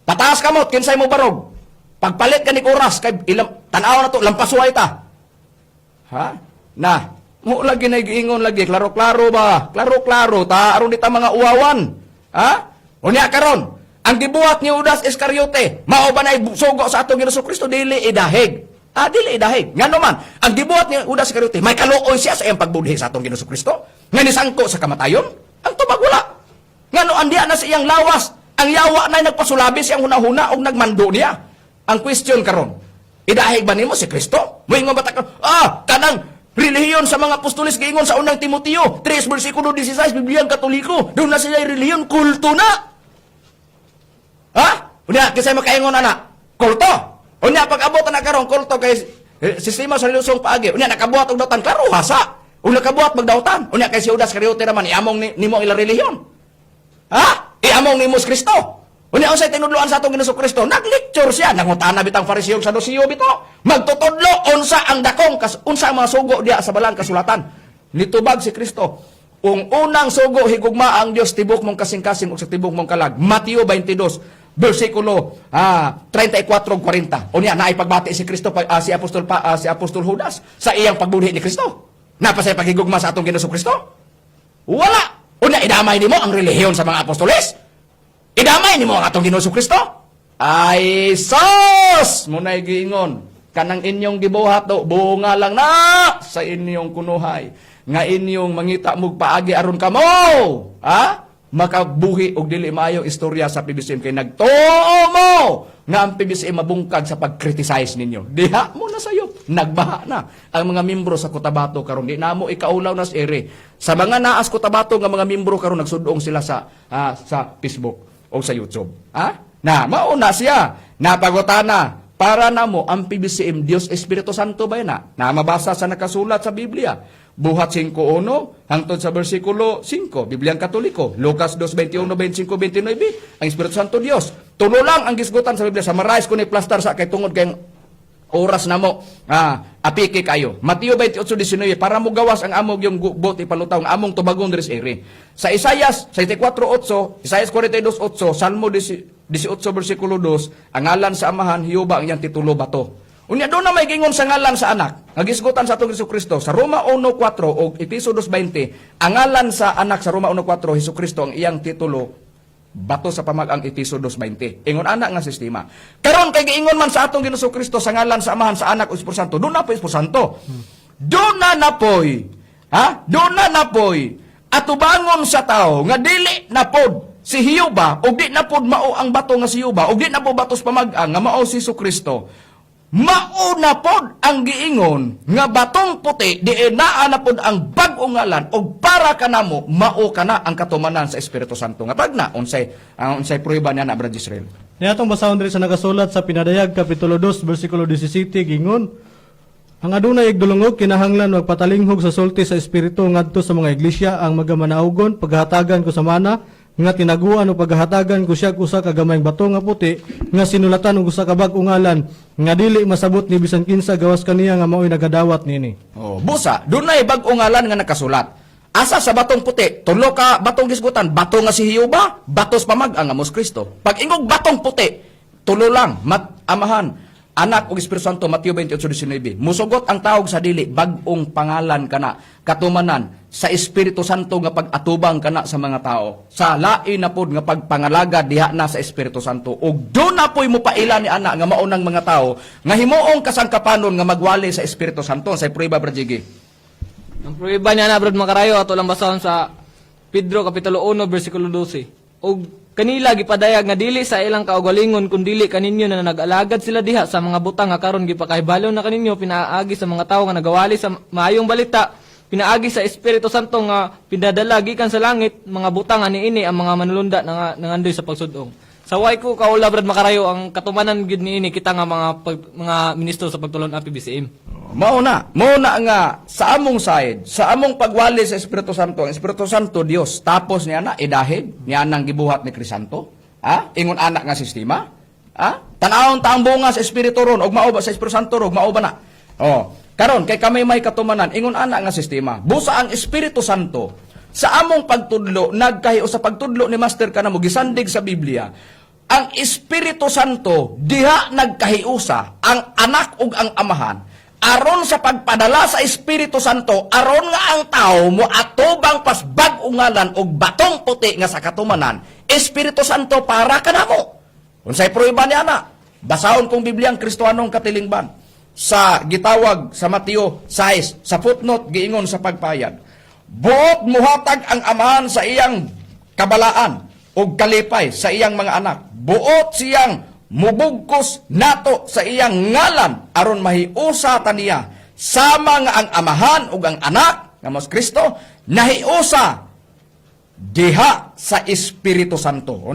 Pataas kamot, kinsay mo barog. Pagpalit ka ni Kuras, kay ilang tanaw na to, lampasuhay ta. Ha? Na, mo lagi na giingon lagi, klaro-klaro ba? Klaro-klaro ta, aron dita mga uwawan. Ha? Unya karon, ang gibuhat ni Judas Iscariote, mao ba nay sugo sa atong Ginoong Kristo dili idahig. Dili idahig. Ngano man, ang gibuhat ni Judas Iscariote, may kaluoy siya sa iyang pagbudhi sa atong Ginoong Kristo. Nga nisangko sa kamatayon, ang tubag wala. Ngano andiya na sa iyang lawas, ang yawa na nagpasulabi siyang hunahuna og nagmando niya. Ang question karon, idahig ba nimo si Kristo? Moingon ba ta kanang relihiyon sa mga apostolis giingon sa unang Timoteo 3 bersikulo 16 Bibliang Katoliko, doon na sila relihiyon kulto na. Ha? Unya, kisay makaingon ana, kulto. Unya, pag-abot na karon kulto kay sistema sa relihiyon paagi. Unya, nakabuhat og dautan, klaro hasa. Unya, nakabuhat magdautan. Unya, kay si Judas Iscariote naman, iamong nimo ila relihiyon. Ha? Iamong nimo si Kristo. Unya, unsay tinudloan sa atong Ginoong Kristo? Nag-lecture siya, nangutana bitang Fariseo sa Saduceo bito. Magtutudlo unsa ang dakong unsa ang mga sugo diya sa balang kasulatan. Nitubag si Kristo. Kung unang sugo higugma ang Dios tibok mong kasing-kasing ug sa tibok mong kalag. Mateo 22 bersikulo 34-40. Unya naay pagbati si Kristo si Apostol Judas sa iyang pagbudhi ni Kristo. Napasay paghigugma sa atong Ginoong Kristo? Wala. Unya idamay nimo ang relihiyon sa mga apostoles? Idamay nimo ang atong Ginoong Kristo? Ay sos! Munay giingon, kanang inyong gibuhat do, bunga lang na sa inyong kunuhay. Nga inyong mangita mog paagi aron kamo. Ha? Makabuhi og dili maayo istorya sa PBCM kay nagtuo mo nga ang PBCM mabungkag sa pag-criticize ninyo. Diha mo na sayop. nagbaha na ang mga membro sa Cotabato karon. Di na mo ikaulaw na sa ere. Sa mga naas Cotabato nga mga membro karon nagsudong sila sa Facebook o sa YouTube. Na mauna siya napagutana para namo ang PBCM Dios Espiritu Santo ba na mabasa sa nakasulat sa Biblia. Buhat 5:1 hangtod sa bersikulo 5, Bibliang Katoliko, Lucas 2:21, 25, 29, ang Espiritu Santo Dios. Tulo lang ang gisgutan sa Biblia. Summarize ko ni plaster sa kay tungod kay oras na mo. Apiki kayo. Mateo 28:19 para mo gawas ang amog yung bot ipalutaw ang among tubagon diri sa ere. Sa Isaias 64:8, Isaias 42:8, Salmo 18 bersikulo 2, ang ngalan sa amahan Hiyuba ang iyang titulo bato. Unya doon na may gingon sa ngalan sa anak. Nagisgutan sa atong Jesucristo sa Roma 1:4 o Efeso 2:20, ang ngalan sa anak sa Roma 1:4 Jesucristo ang iyang titulo bato sa pamagang Efeso 2:20. Ingon anak nga sistema. Karon kay giingon man sa atong Jesucristo sa ngalan sa amahan sa anak o Espiritu Santo. Doon na po Espiritu Santo. Doon na napoy. Doon na napoy. Atubangon sa tao nga dili na pod si Hiyuba og di na pod mao ang bato nga si Hiyuba og di na pod batos pamagang nga mao si Jesucristo. Mauna pod ang giingon nga batong puti di naa na pod ang bag-ong ngalan og para kanamo mao kana ang katumanan sa Espiritu Santo nga pagna unsay prueba niya na Brad Israel. Niatong basahon diri sa nagasulat sa Pinadayag kapitulo 2 bersikulo 17 gingon, ang adunay igdulungog kinahanglan magpatalinghog sa sulti sa espiritu ngadto sa mga iglesia ang magamanaugon paghatagan ko sa mana nga tinaguan o paghahatagan ko siya usa ka gamayng bato nga puti nga sinulatan og usa ka bag-ong ngalan nga dili masabot ni bisan kinsa gawas kaniya nga mao'y nagadawat nini. Busa, dunay bag-ong ngalan nga nakasulat. Asa sa batong puti, tulo ka batong gisgutan, bato nga si Hiyuba, batos pamag-ang nga Mos Kristo. Pag ingog batong puti, tulo lang, amahan, anak ug Espiritu Santo, Mateo 28:19. Musugot ang tawag sa dili bag-ong pangalan kana, katumanan sa Espiritu Santo nga pag-atubang kana sa mga tao. Sa lain na pod nga pagpangalaga diha na sa Espiritu Santo. Ug do na poy mo paila ni anak nga maunang mga tao nga himuong kasangkapanon nga magwali sa Espiritu Santo. Sa prueba Brajigi. Ang prueba niya na Brad Makarayo ato lang basahon sa Pedro kapitulo 1 bersikulo 12. Og kanila gipadayag nga dili sa ilang kaugalingon kun dili kaninyo na nag-alagad sila diha sa mga butang nga karon gipakahibalo na kaninyo pinaagi sa mga tawo nga nagawali sa maayong balita, pinaagi sa Espiritu Santo nga pinadala gikan sa langit, mga butang ani ini ang mga manulunda nga nangandoy sa pagsudong. Sa way ko kaula Brad Makarayo ang katumanan gid niini kita nga mga ministro sa pagtulon ng PBCM. Mauna nga sa among side, sa among pagwali sa Espiritu Santo, ang Espiritu Santo Dios, tapos niya na idahig niya nang gibuhat ni Krisanto, ingon anak nga sistema, tanawon ta ang bunga sa Espiritu ron og mao ba sa Espiritu Santo ron mao ba na. Karon kay kami may katumanan ingon anak nga sistema, busa ang Espiritu Santo sa among pagtudlo nagkahiyo sa pagtudlo ni Master kanamo gisandig sa Biblia. Ang Espiritu Santo diha nagkahiusa ang anak ug ang amahan aron sa pagpadala sa Espiritu Santo, aron nga ang tao mo atubang pas bag-ong ngalan og batong puti nga sa katumanan, Espiritu Santo para kanamo. Unsay prueba niya na? Basahon kong Bibliang Kristohanong Katilingban sa gitawag sa Mateo 6 sa footnote giingon sa pagpayag. Buot muhatag ang amahan sa iyang kabalaan og kalipay sa iyang mga anak. Buot siyang mubugkos nato sa iyang ngalan aron mahiusa taniya sama nga ang amahan ug ang anak nga Mos Kristo nahiusa diha sa Espiritu Santo.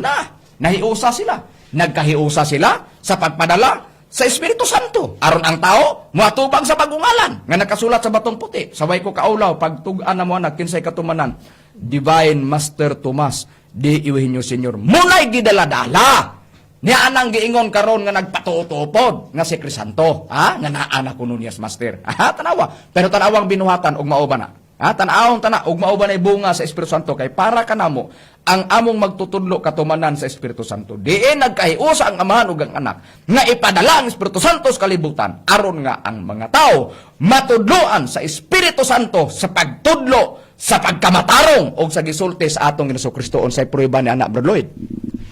Nahiusa sila, nagkahiusa sila sa pagpadala sa Espiritu Santo aron ang tao moatubang sa pagungalan nga nakasulat sa batong puti. Sabay ko kaulaw pagtug-an na mo anak kinsay katumanan Divine Master Tomas di iwihinyo Senyor munay gidaladala niya anang giingon karon nga nagpatutupod nga si Krisanto, nga naa kuno niya Master. Tanawa, pero tanawang binuhatan og mao ba na. Tanawang og mao ba na bunga sa Espiritu Santo kay para kanamo ang among magtutudlo katumanan sa Espiritu Santo. Diin nagkahiusa ang amahan ug ang anak nga ipadala ang Espiritu Santo sa kalibutan aron nga ang mga tao matudloan sa Espiritu Santo sa pagtudlo sa pagkamatarong og sa gisulti sa atong Jesucristo unsay prueba ni anak Brad Lloyd.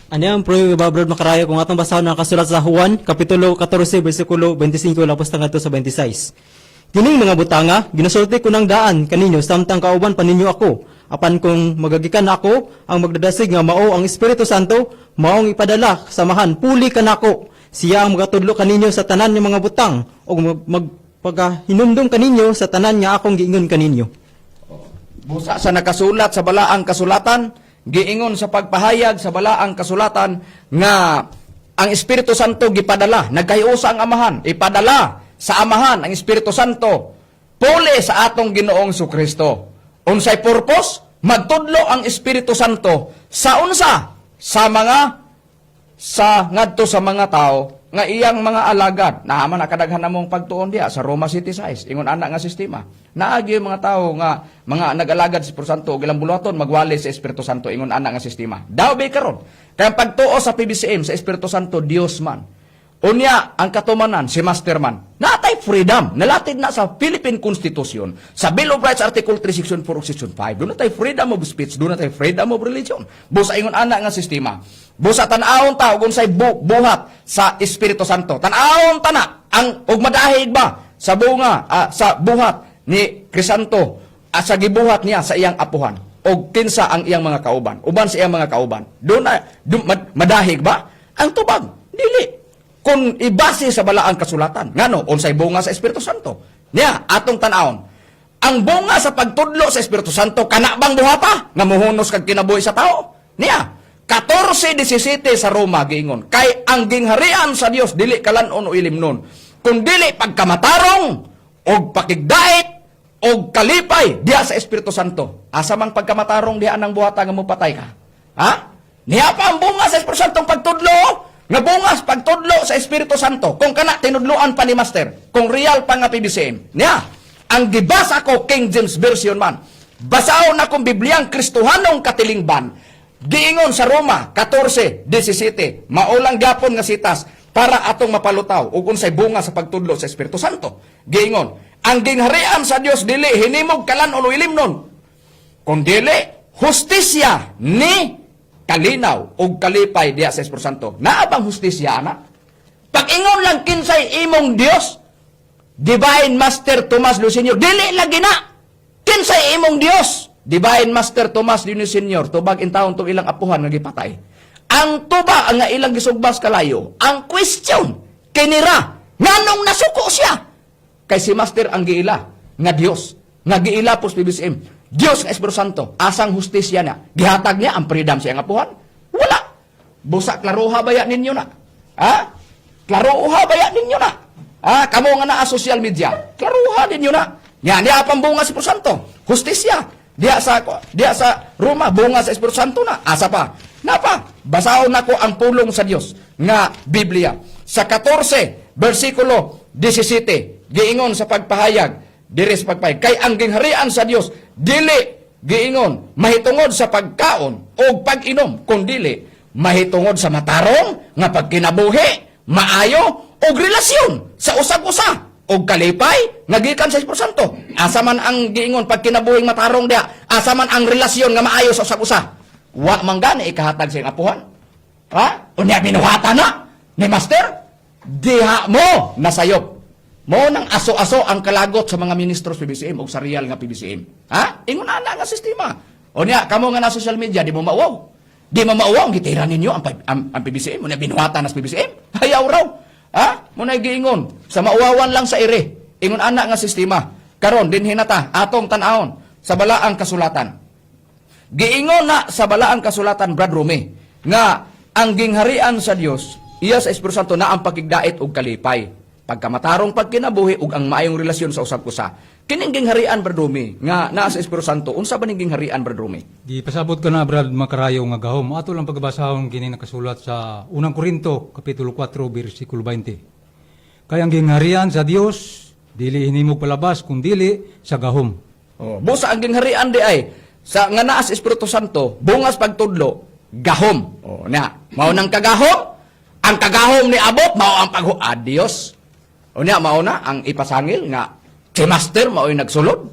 Ano yung prueba Brad Makarayo kung atong basahon na nakasulat sa Juan kapitulo 14 bersikulo 25 lapos ngadto sa 26. Kining mga butanga ginasulti ko ng daan kaninyo samtang kauban pa ninyo ako. Apan kung magagikan ako ang magdadasig nga mao ang Espiritu Santo maong ipadala samahan puli kanako. Siya ang magatudlo kaninyo sa tanan ng mga butang o paghinumdum kaninyo sa tanan nga akong giingon kaninyo. Busa sa nakasulat sa balaang kasulatan, giingon sa pagpahayag sa balaang kasulatan nga ang Espiritu Santo gipadala, nagkahiusa ang Amahan, ipadala sa Amahan ang Espiritu Santo, puli sa atong Ginoong Kristo. Unsay purpose? Magtudlo ang Espiritu Santo sa unsa? Ngadto sa mga tao nga iyang mga alagad. Naaman nakadaghan namong pagtuon diya sa Roma City size. Ingon ana nga sistema. Naagi yung mga tao nga mga nag-alagad sa Espiritu Santo, ilang bulaton magwali sa Espiritu Santo, ingon ana nga sistema. Daw bay karon. Kaya pagtuo sa PBCM sa Espiritu Santo, Dios man. Unya ang katumanan si Masterman. Natay freedom, nalatid na sa Philippine Constitution, sa Bill of Rights Article 3 Section 4 Section 5. Doon natay freedom of speech, doon natay freedom of religion. Busa ingon ana nga sistema. Busa tan-awon ta ug unsay buhat sa Espiritu Santo. Tan-awon ta na ang ug madahig ba sa bunga sa buhat ni Crisanto sa gibuhat niya sa iyang apuhan og kinsa ang iyang mga kauban. Uban sa iyang mga kauban. Doon madahig ba ang tubag? Dili. Kung ibase sa balaang kasulatan, ngano unsay bunga sa Espiritu Santo. Niya atong tan-awon. Ang bunga sa pagtudlo sa Espiritu Santo kana bang buhata nga mohunos kag kinabuhi sa tao? Niya 14:17 sa Roma giingon, kay ang gingharian sa Dios dili kalanon o ilimnon, kun dili pagkamatarong og pakigdait og kalipay diha sa Espiritu Santo. Asa mang pagkamatarong diha nang buhata nga mopatay ka? Ha? Niya pa ang bunga sa Espiritu Santo pagtudlo. Nga bungas pagtudlo sa Espiritu Santo, kung kana tinudloan pa ni Master, kung real pa nga PBCM. Niya, ang gibasa ko King James Version man, basaon akong Bibliang Kristohanong katilingban, giingon sa Roma 14:17, maulang gapon nga sitas, para atong mapalutaw, ug unsay bunga sa pagtudlo sa Espiritu Santo. Giingon, ang gingharian sa Dios dili hinimog kalanon o ilimnon, kung dili, hustisya ni kalinaw o kalipay diya sa Espiritu Santo. Naabang hustisya, ana? Pag-ingon lang kinsay imong Dios, Divine Master Tomas Luis Sr., dili lagi na. Kinsay imong Dios, Divine Master Tomas Luis Sr., tubag in taon to ilang apuhan nga gipatay. Ang tuba ang nga ilang gisugbas kalayo, ang question, kinira, nganong nasuko siya? Kay si Master ang giila, nga Dios, nga giila po sa PBCM. Diyos nga Espiritu Santo, asang hustisya na. Gihatag niya ang freedom sa iyang apuhan? Wala. Busa, klaruha baya ninyo na. Ha? Klaruha baya ninyo na. Ha? Kamo nga na social media, klaruha ninyo na. Yan, diya pang bunga sa Espiritu Santo. Hustisya. Diya sa Roma, bunga sa Espiritu Santo na. Asa pa? Napa? Basahon nako ang pulong sa Dios nga Biblia. Sa 14, versikulo 17, giingon sa pagpahayag, diri sa pagpahayag, kay ang gingharian sa Dios dili giingon mahitungod sa pagkaon o pag-inom, kundi mahitungod sa matarong nga pagkinabuhi, maayo og relasyon sa usag-usa og kalipay nga gikan sa Espiritu Santo. Asa man ang giingon pagkinabuhing matarong diha, asa man ang relasyon nga maayo sa usag-usa. Wa man gani ikahatag sa iyang apuhan. Ha? Unya binuhata na ni Master, diha mo nasayop. Mo nang aso-aso ang kalagot sa mga ministros PBCM o sa real nga PBCM. Ha? Ingon ana nga sistema. O niya, kamo nga na social media, di mo mauwaw. Di mo mauwaw, gitira ninyo ang PBCM. Muna binuhatan na sa PBCM. Hayaw raw. Ha? Muna giingon. Sa mauwawan lang sa ire. Ingon ana nga sistema. Karon din hinata, atong tan-aon sa balaang kasulatan. Giingon na sa balaang kasulatan, Brad Rome, nga ang gingharian sa Dios, iya sa Espiritu Santo na ang pakigdait og kalipay. Pagkamatarong pagkinabuhi ug ang maayong relasyon sa usab-usa. Kining gingharian, Brad Rome, nga naa sa Espiritu Santo, unsa ba ning gingharian, Brad Rome? Di pasabot ka na, Brad Makarayo nga gahom. Ato lang pagbasahon kini nakasulat sa 1 Korinto kapitulo 4 bersikulo 20. Kaya ang gingharian sa Dios dili hinimog palabas kung dili sa gahom. Oh, busa ang gingharian di ay sa nga naa sa Espiritu Santo, bungas pagtudlo, gahom. Oh, na, mao nang kagahom. Ang kagahom ni abot mao ang Dios. O niya, mao na ang ipasangil nga si Master mao'y nagsulod.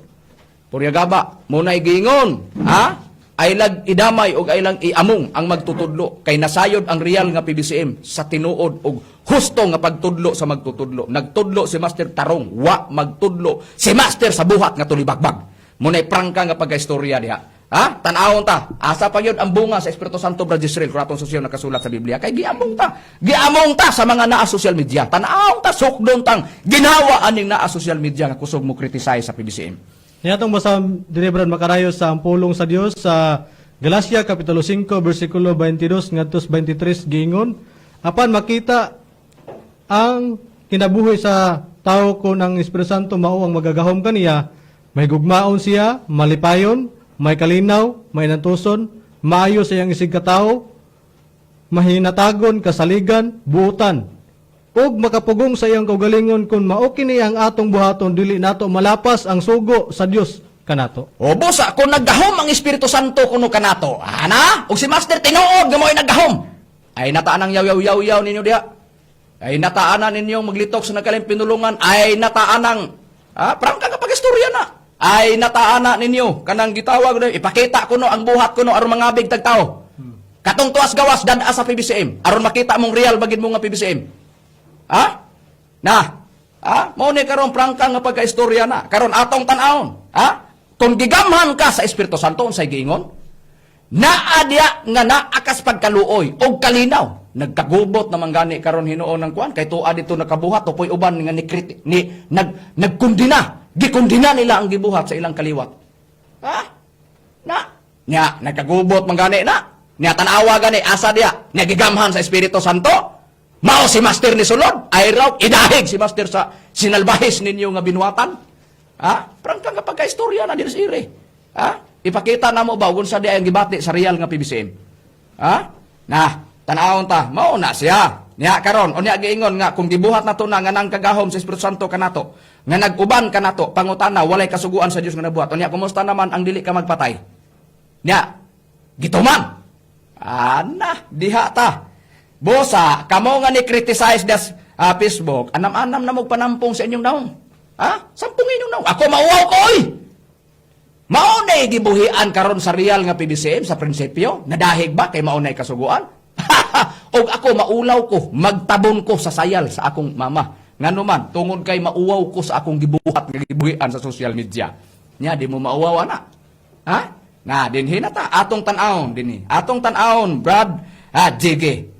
Puryagaba, muna'y giingon, ha? Ay lag idamay o ay lang iamong ang magtutudlo. Kay nasayod ang real nga PBCM sa tinuod og husto nga pagtudlo sa magtutudlo. Nagtudlo si Master tarong, wa magtudlo si Master sa buhat nga tulibagbag. Muna'y prangka nga pagkaistorya diha. Ha? Tanawon ta. Asa pa yun ang bunga sa Espiritu Santo, Brad Israel, kung atong sosyo nakasulat sa Biblia. Kay giamong ta. Giamong ta sa mga naa social media. Tanawon ta, sukdon tang ginawa aning naa social media nga kusog mo criticize sa PBCM. Niyatong basa dinhi Brad Macarayo sa ang pulong sa Dios sa Galacia kapitulo 5 bersikulo 22 ngadto 23 giingon, apan makita ang kinabuhi sa tao ko ng Espiritu Santo mao ang magagahom kaniya, may gugmaon siya, malipayon, may kalinaw, may nantuson, maayo sa iyang isig katao, mahinatagon, kasaligan, buutan, ug makapugong sa iyang kaugalingon kung mao kini ang atong buhaton dili nato malapas ang sugo sa Dios kanato. O bosa, kung naggahom ang Espiritu Santo kuno kanato, ana? Ug si Master tinuod nga mo'y naggahom. Ay nataan ang yaw-yaw ninyo diha. Ay nataanan ninyong maglitok sa nagkaling pinulungan. Ay nataanan parang kagapag-istorya na. Ay nataana ninyo kanang gitawag na ipakita kuno ang buhat kuno aron mangabig tag tao. Katong tuwas gawas dada sa PBCM aron makita mong real bagid mo nga PBCM. Ha? Mao ni karon prangka nga pagka-istorya na. Karon atong tan-awon. Kung gigamhan ka sa Espiritu Santo unsay giingon? Naadya nga naakas pagkaluoy og kalinaw. Nagkagubot naman gani karon hinuon ng kuan kay tuwa dito nakabuhat upoy uban nga nagkundina. Gikundina nila ang gibuhat sa ilang kaliwat. Nagkagubot man gani na. Nya tanawa gani asa diya. Nagigamhan sa Espiritu Santo. Mao si Master ni sulod. Ay raw idahig si Master sa sinalbahis ninyo nga binuhatan. Prangka nga pagka-istorya na din sa ire. Ipakita na mo ba kung sa diya ang gibati sa real nga PBCM. Tanawon ta, mao na siya. Nya karon, unya giingon nga kung gibuhat nato na nga nang kagahom sa Espiritu Santo kanato, nga nag-uban kanato, pangutana walay kasuguan sa Dios nga nabuhat. Unya kumusta naman ang dili ka magpatay? Nya, gituman. Diha ta. Bosa, kamo nga ni criticize das Facebook, anam-anam na mo panampong sa inyong naong. Sampung inyong naong. Ako mauwaw ko oy. Mao na gibuhian karon sa real nga PBCM sa prinsipyo, nadahig ba kay mao na kasuguan? Og ako maulaw ko, magtabon ko sa sayal sa akong mama. Nganuman, tungod kay mauwaw ko sa akong gibuhat nga gibuhian sa social media. Nya di mo mauwaw ana. Dinhi na ta atong tan-awon dinhi. Atong tan-awon, Brad, JG.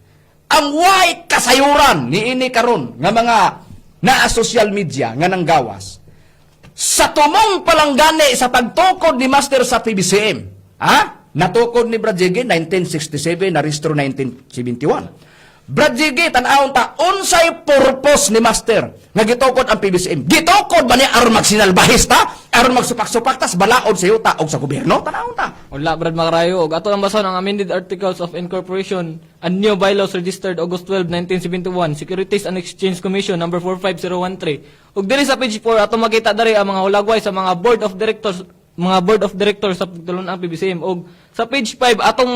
Ang way kasayuran niini karon nga mga naa social media nga nanggawas. Sa tumong palanggani sa pagtukod ni Master sa PBCM. Natukod ni Brad JG 1967, naristro 1971. Brad JG, tanawon ta, unsay purpose ni Master nga gitukod ang PBCM? Gitukod ba niya aron magsinalbahis ta? Aron magsupak-supak tas balaod sa yuta o sa gobyerno? Tanawon ta. Wala, Brad Macarayo. Og ato lang bason ang amended Articles of Incorporation and new bylaws registered August 12, 1971, Securities and Exchange Commission number 45013. Og diri sa page 4 ato makita dari ang mga hulagway sa mga board of directors sa pagtulon ang PBCM. Og sa page 5 atong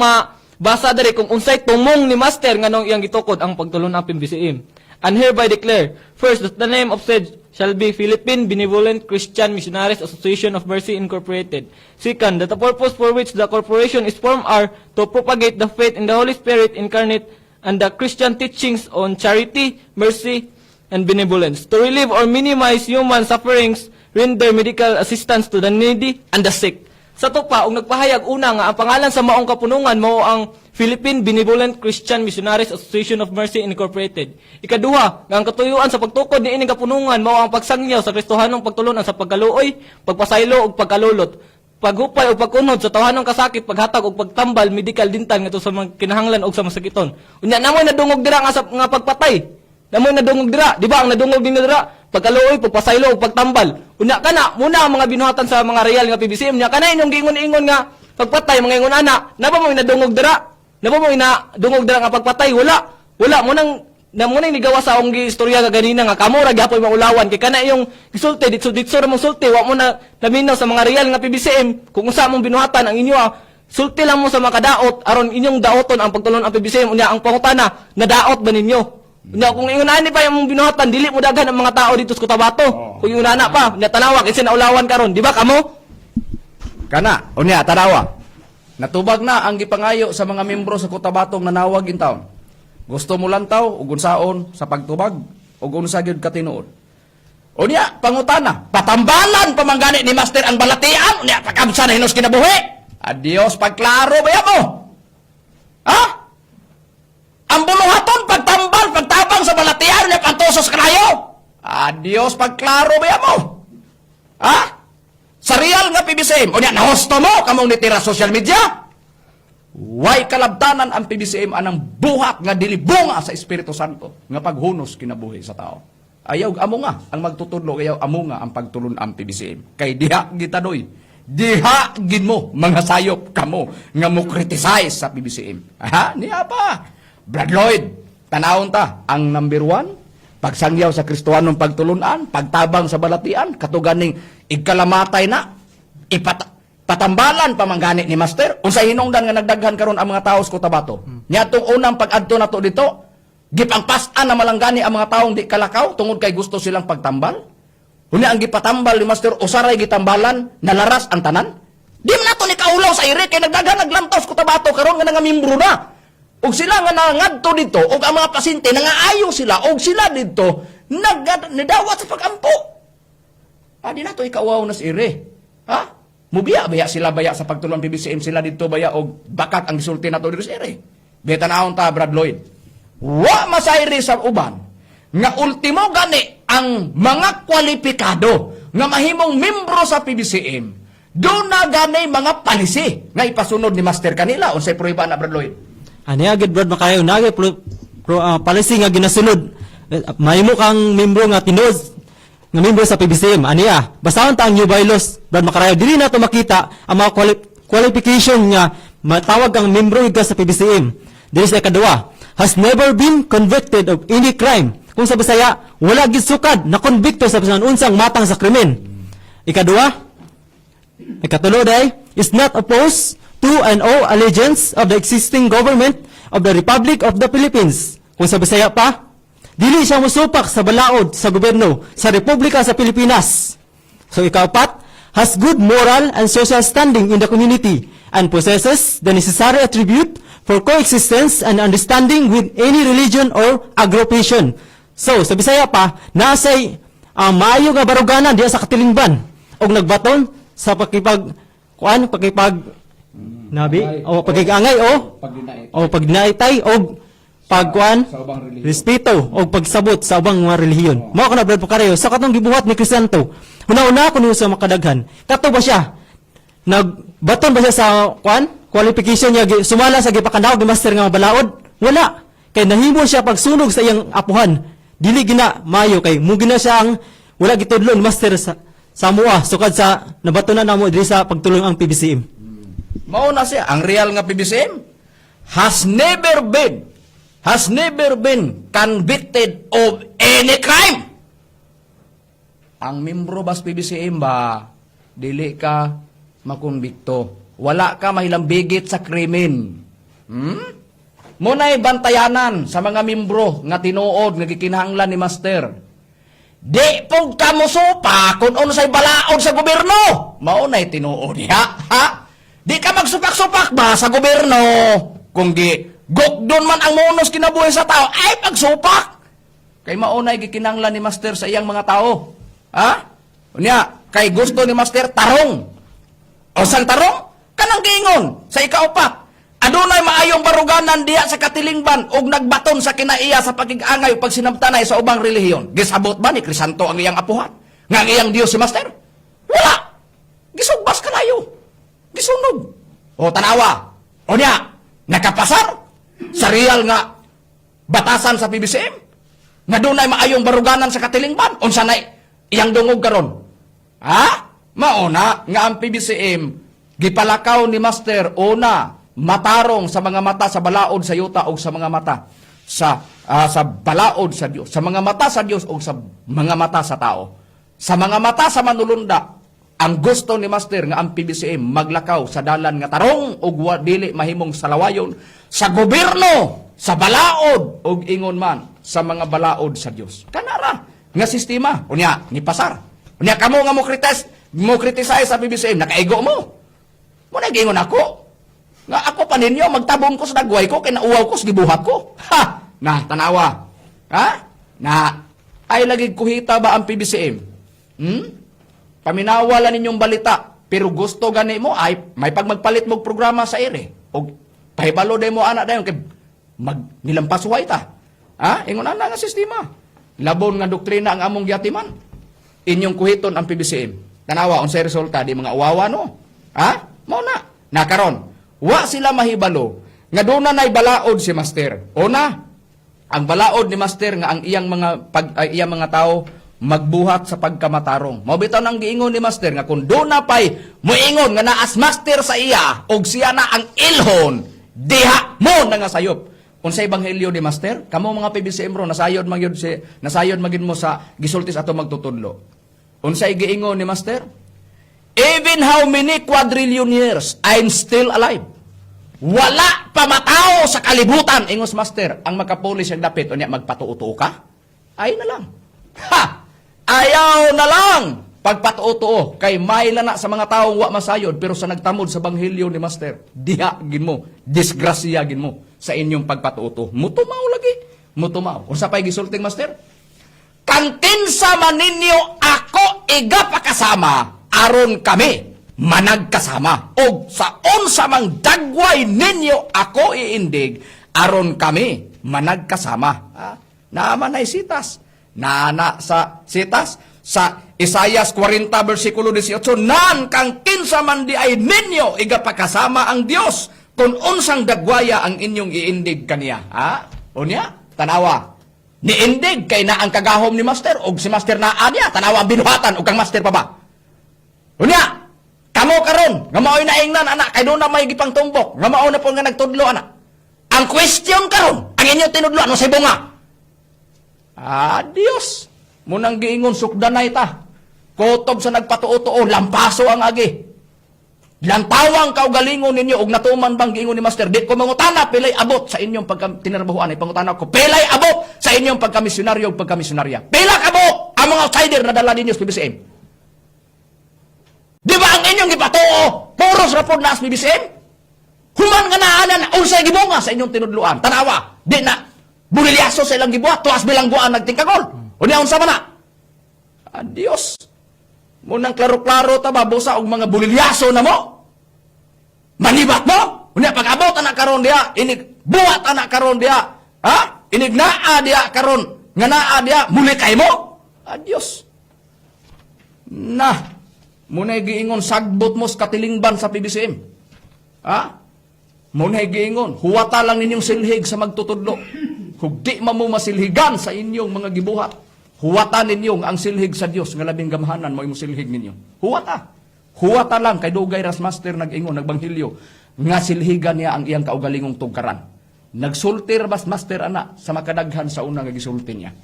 basa dari kung unsay tumong ni Master nga nung iyang gitukod ang pagtulon ng PBCM. And hereby declare, first, that the name of said shall be Philippine Benevolent Christian Missionaries Association of Mercy Incorporated. Second, that the purpose for which the corporation is formed are to propagate the faith in the Holy Spirit incarnate and the Christian teachings on charity, mercy, and benevolence, to relieve or minimize human sufferings, render medical assistance to the needy and the sick. Sa to pa, nagpahayag una nga, ang pangalan sa maong kapunungan mo ang Philippine Benevolent Christian Missionaries Association of Mercy Incorporated. Ikaduha, nga ang katuyuan sa pagtukod ni ining kapunungan mo ang pagsangyaw sa Kristohanong pagtulunan sa pagkaluoy, pagpasaylo ug pagkalulot, paghupay ug pagkunod sa tawhanong kasakit, paghatag ug pagtambal medical dental ngadto sa mga kinahanglan ug sa masakiton. Unya namoy nadungog dira nga pagpatay. Namoy nadungog dira, di ba ang nadungog din dira? Pagkaluoy, pagpasaylo ug pagtambal. Unya kana muna ang mga binuhatan sa mga real nga PBCM nya kana inyong giingon-ingon nga pagpatay mga ingon ana. Napa mo nadungog dira? Napa mo nadungog dira nga pagpatay? Wala mo nang nigawa sa akong istorya nga ganina nga kamo ra gyapon maulawan kay kana yung gisulti ditso ra mong sulti wa mo na naminaw sa mga real nga PBCM kung unsa mong binuhatan ang inyo sulti lang mo sa mga kadaot aron inyong daoton ang pagtulon ang PBCM unya ang pangutana nadaot ba ninyo? Unya kung ingon pa yung binuhatan dili mo daghan ang mga tao dito sa Cotabato. Kung ingon pa nya tanawa kasi naulawan karon di ba kamo? Kana unya tanawa. Natubag na ang gipangayo sa mga membro sa Cotabato nga nawag in taon. Gusto mo lantaw ug unsaon sa pagtubag ug unsa gyud ka tinuod. Unya pangutana, patambalan pamanggani ni Master ang balatian unya pagkamsa na hinos kinabuhi. Adios pagklaro ba mo? Ha? Ang buluhaton pagtambal, pagtabang sa balatian niya pantosos kanayo. Adios pagklaro ba mo? Ha? Sa real nga PBCM, o niya, nahosto mo kamong nitira social media? Way kalabtanan ang PBCM anang buhat nga dilibunga sa Espiritu Santo nga paghunos kinabuhi sa tao. Ayaw amo nga ang magtutudlo, ayaw amo nga ang pagtulon ang PBCM. Kay diha gitadoy, diha gin mo mga sayop kamo nga mo criticize sa PBCM. Ha? Niya pa. Brad Lloyd, tanawon ta, ang number 1, pagsangyaw sa Kristohanong pagtulunan, pagtabang sa balatian, katuganing igkalamatay na, patambalan pamanggani ni Master, unsa hinungdan nga nagdaghan karon ang mga tao sa Cotabato. Nya tong unang pag-adto nato dito, gipangpas-an na malanggani ang mga taong di kalakaw tungod kay gusto silang pagtambal. Unya ang gipatambal ni Master, usaray gitambalan, nalaras ang tanan. Di man nato ni kaulaw sa ire kay nagdaghan naglantaw sa Cotabato karon nga nangamimbro na. Og sila nga nangadto dito, og ang mga pasyente nangaayo sila, og sila dito nagdawat sa pagampo. Di na to ikawaw na si ire. Ha? Mubiya baya sila baya sa pagtulong PBCM sila dito baya og bakat ang gisulti na to dito si ire. Beta naon ta Brad Lloyd. Wa masayri sa uban nga ultimo gani ang mga kwalipikado nga mahimong membro sa PBCM. Do na gani mga palisi nga ipasunod ni Master kanila unsay prueba na Brad Lloyd. Ani agad Brad Macarayo nagay policy nga ginasunod. Mahimo kang membro nga tinuod nga membro sa PBCM. Aniya, basahon ta ang new bylaws, Brad Macarayo. Dili na to makita ang mga qualification nga matawag kang membro ka sa PBCM. Dili sa ikaduha, has never been convicted of any crime. Kung sa Bisaya, wala gisukad na konbikto sa bisan unsang matang sa krimen. Ikatulo day, is not opposed to and owe allegiance of the existing government of the Republic of the Philippines. Kung sa Bisaya pa, dili siya musupak sa balaod sa gobyerno sa Republika sa Pilipinas. So ikaapat, has good moral and social standing in the community and possesses the necessary attribute for coexistence and understanding with any religion or aggregation. So sa Bisaya pa, nasay maayo nga baruganan diya sa katilingban og nagbaton sa pakipag nabi o pagigangay o pagdinaitay o pagkuan, respeto o pagsabot sa ubang mga relihiyon. Mao kana Brad Macarayo sa katong gibuhat ni Crisanto. Una-una kuno sa makadaghan. Kato ba siya? Nagbaton ba siya sa qualification niya sumala sa gipakandawog ni Master nga balaod? Wala. Kay nahimo siya pagsunog sa iyang apuhan. Dili gina mayo kay mo gina siya ang wala gitudlo ni Master sa mua sukad sa nabatonan namo diri sa pagtulong ang PBCM. Mao na siya ang real nga PBCM has never been convicted of any crime. Ang membro bas PBCM ba, dili ka makonbikto. Wala ka mahilambigit sa krimen. Muna'y bantayanan sa mga membro nga tinuod, nga gikinahanglan ni Master. Di pong kamusupa kung unsay balaod sa gobyerno. Maunay tinuod niya. Ha? Di ka magsupak-supak ba sa gobyerno? Kung gukdon man ang monos kinabuhi sa tao, ay pagsupak. Kay maunay gikinanglan ni Master sa iyang mga tao. Ha? Unya, kay gusto ni Master tarong. O sang tarong? Kanang giingon sa ikaupat. Adunay maayong baruganan diya sa katilingban ug nagbaton sa kinaiya sa pagigangay ug pagsinamtanay sa ubang relihiyon. Gisabot ba ni Crisanto ang iyang apuhan? Nga ang iyang Dios si Master? Wala. Gisugbas kalayo. Gisunog. O tanawa. O niya, nakapasar sa real nga batasan sa PBCM. Nga dunay maayong baruganan sa katilingban. Unsa na iyang dungog karon? Ha? Mauna nga ang PBCM gipalakaw ni Master una matarong sa mga mata sa balaod sa yuta o sa mga mata sa balaod sa Dios, sa mga mata sa Dios o sa mga mata sa tao. Sa mga mata sa manulunda, ang gusto ni Master nga ang PBCM maglakaw sa dalan nga tarong o dili mahimong salawayon sa gobyerno, sa balaod o ingon man sa mga balaod sa Dios. Kanara nga sistema, unya ni pasar. Unya kamo nga mo criticize sa PBCM, nakaigo mo. Muna gingon ako. Nga ako pa ninyo, magtabon ko sa dagway ko, kinauwaw ko sa gibuhat ko. Ha! Na, tanawa. Ha? Na, ay lagi kuhita ba ang PBCM? Paminawalan ninyong balita pero gusto gani mo ay may pag magpalit mo og programa sa ere. O pahibalo day mo anak dayon kay nilampasuhay ta. Ingon ana nga sistema. Labon nga doktrina ang among giatiman. Inyong kuhiton ang PBCM. Tanawa unsay resulta di mga uwawa no. Mao na. Nakaron, wa sila mahibalo nga doon na nay balaod si Master. Una, ang balaod ni Master nga ang iyang mga tao magbuhat sa pagkamatarong. Mao bitaw nang giingon ni Master nga kung doon na pay moingon nga naas Master sa iya og siya na ang ilhon, diha mo na nga sayop. Unsay ebanghelyo ni Master? Kamo mga PBCM ro nasayod magid mo sa gisultis ato magtutudlo. Unsay giingon ni Master? Even how many quadrillion years, I'm still alive. Wala pa matao sa kalibutan, ingos Master, ang makapulis ang dapit, unya magpatuo-tuo ka? Ay na lang. Ayaw na lang pagpatuo-tuo, kay may lana sa mga taong wa masayod, pero sa nagtamod sa banghilyo ni Master, diha gin mo, disgrasya gin mo sa inyong pagpatuo-tuo. Mutumaw lagi, mutumaw. Unsa pay gisulting Master? Kang kinsa man ninyo ako iga pakasama, aron kami managkasama. O sa unsa mang dagway ninyo ako iindig, aron kami managkasama. Naaman ay sitas. Nana sa sitas, sa Isaias 40 versikulo 18, nan kang kinsa man di ay ninyo iga pakasama ang Dios, kung unsang dagwaya ang inyong iindig kaniya. Unya, tanawa. Niindig kay na ang kagahom ni Master, og si Master na niya, tanawa ang binuhatan, og kang Master pa ba? Unya, kamo karon, nga mao'y naingnan, anak, kay doon na may gipang tumbok, nga mao na po nga nagtudlo, anak. Ang question karon, ang inyong tinudlo, ano sa bunga? Diyos, munang giingon, sukdanay ta. Kotob sa nagpatuo-tuo, lampaso ang agi. Lantawang kaugalingon ninyo, og natuman bang giingon ni Master, di ko mangutana, pilay abot sa inyong tinarbahuan, ay pangutana ko, pilay abot sa inyong pagkamisyonaryo o pagkamisyonarya. Pilak abot ang mga outsider na dala ninyo sa PBCM. Di ba ang inyong ipatuo, puros rapod na sa PBCM? Human nga naanan, unsay gibunga sa inyong tinudluan. Tanawa, di na, bulilyaso sa ilang gibuhat, tuas bilang buwan nagtingkagol. O niya, unsa man na? Diyos. Munang klaro-klaro ta ba, busa og mga bulilyaso na mo? Manibat mo? O niya, pag-abot anak karon diya, inig buhat anak karon diya, inig naa diya karon, nga naa diya, muli kay mo? Diyos. Munay giingon, sagbot mo sa katilingban sa PBCM. Munay giingon, huwata lang ninyong silhig sa magtutudlo. Kung di mo masilhigan sa inyong mga gibuhat, huwata ninyong ang silhig sa Dios nga labing gamhanan mo imong silhig ninyo. Huwata. Huwata lang kay dugay ras Master nag-ingon, nagbanghilyo, nga silhigan niya ang iyang kaugalingong tugkaran. Nagsultir bas Master ana sa makadaghan sa una nga gisulti niya.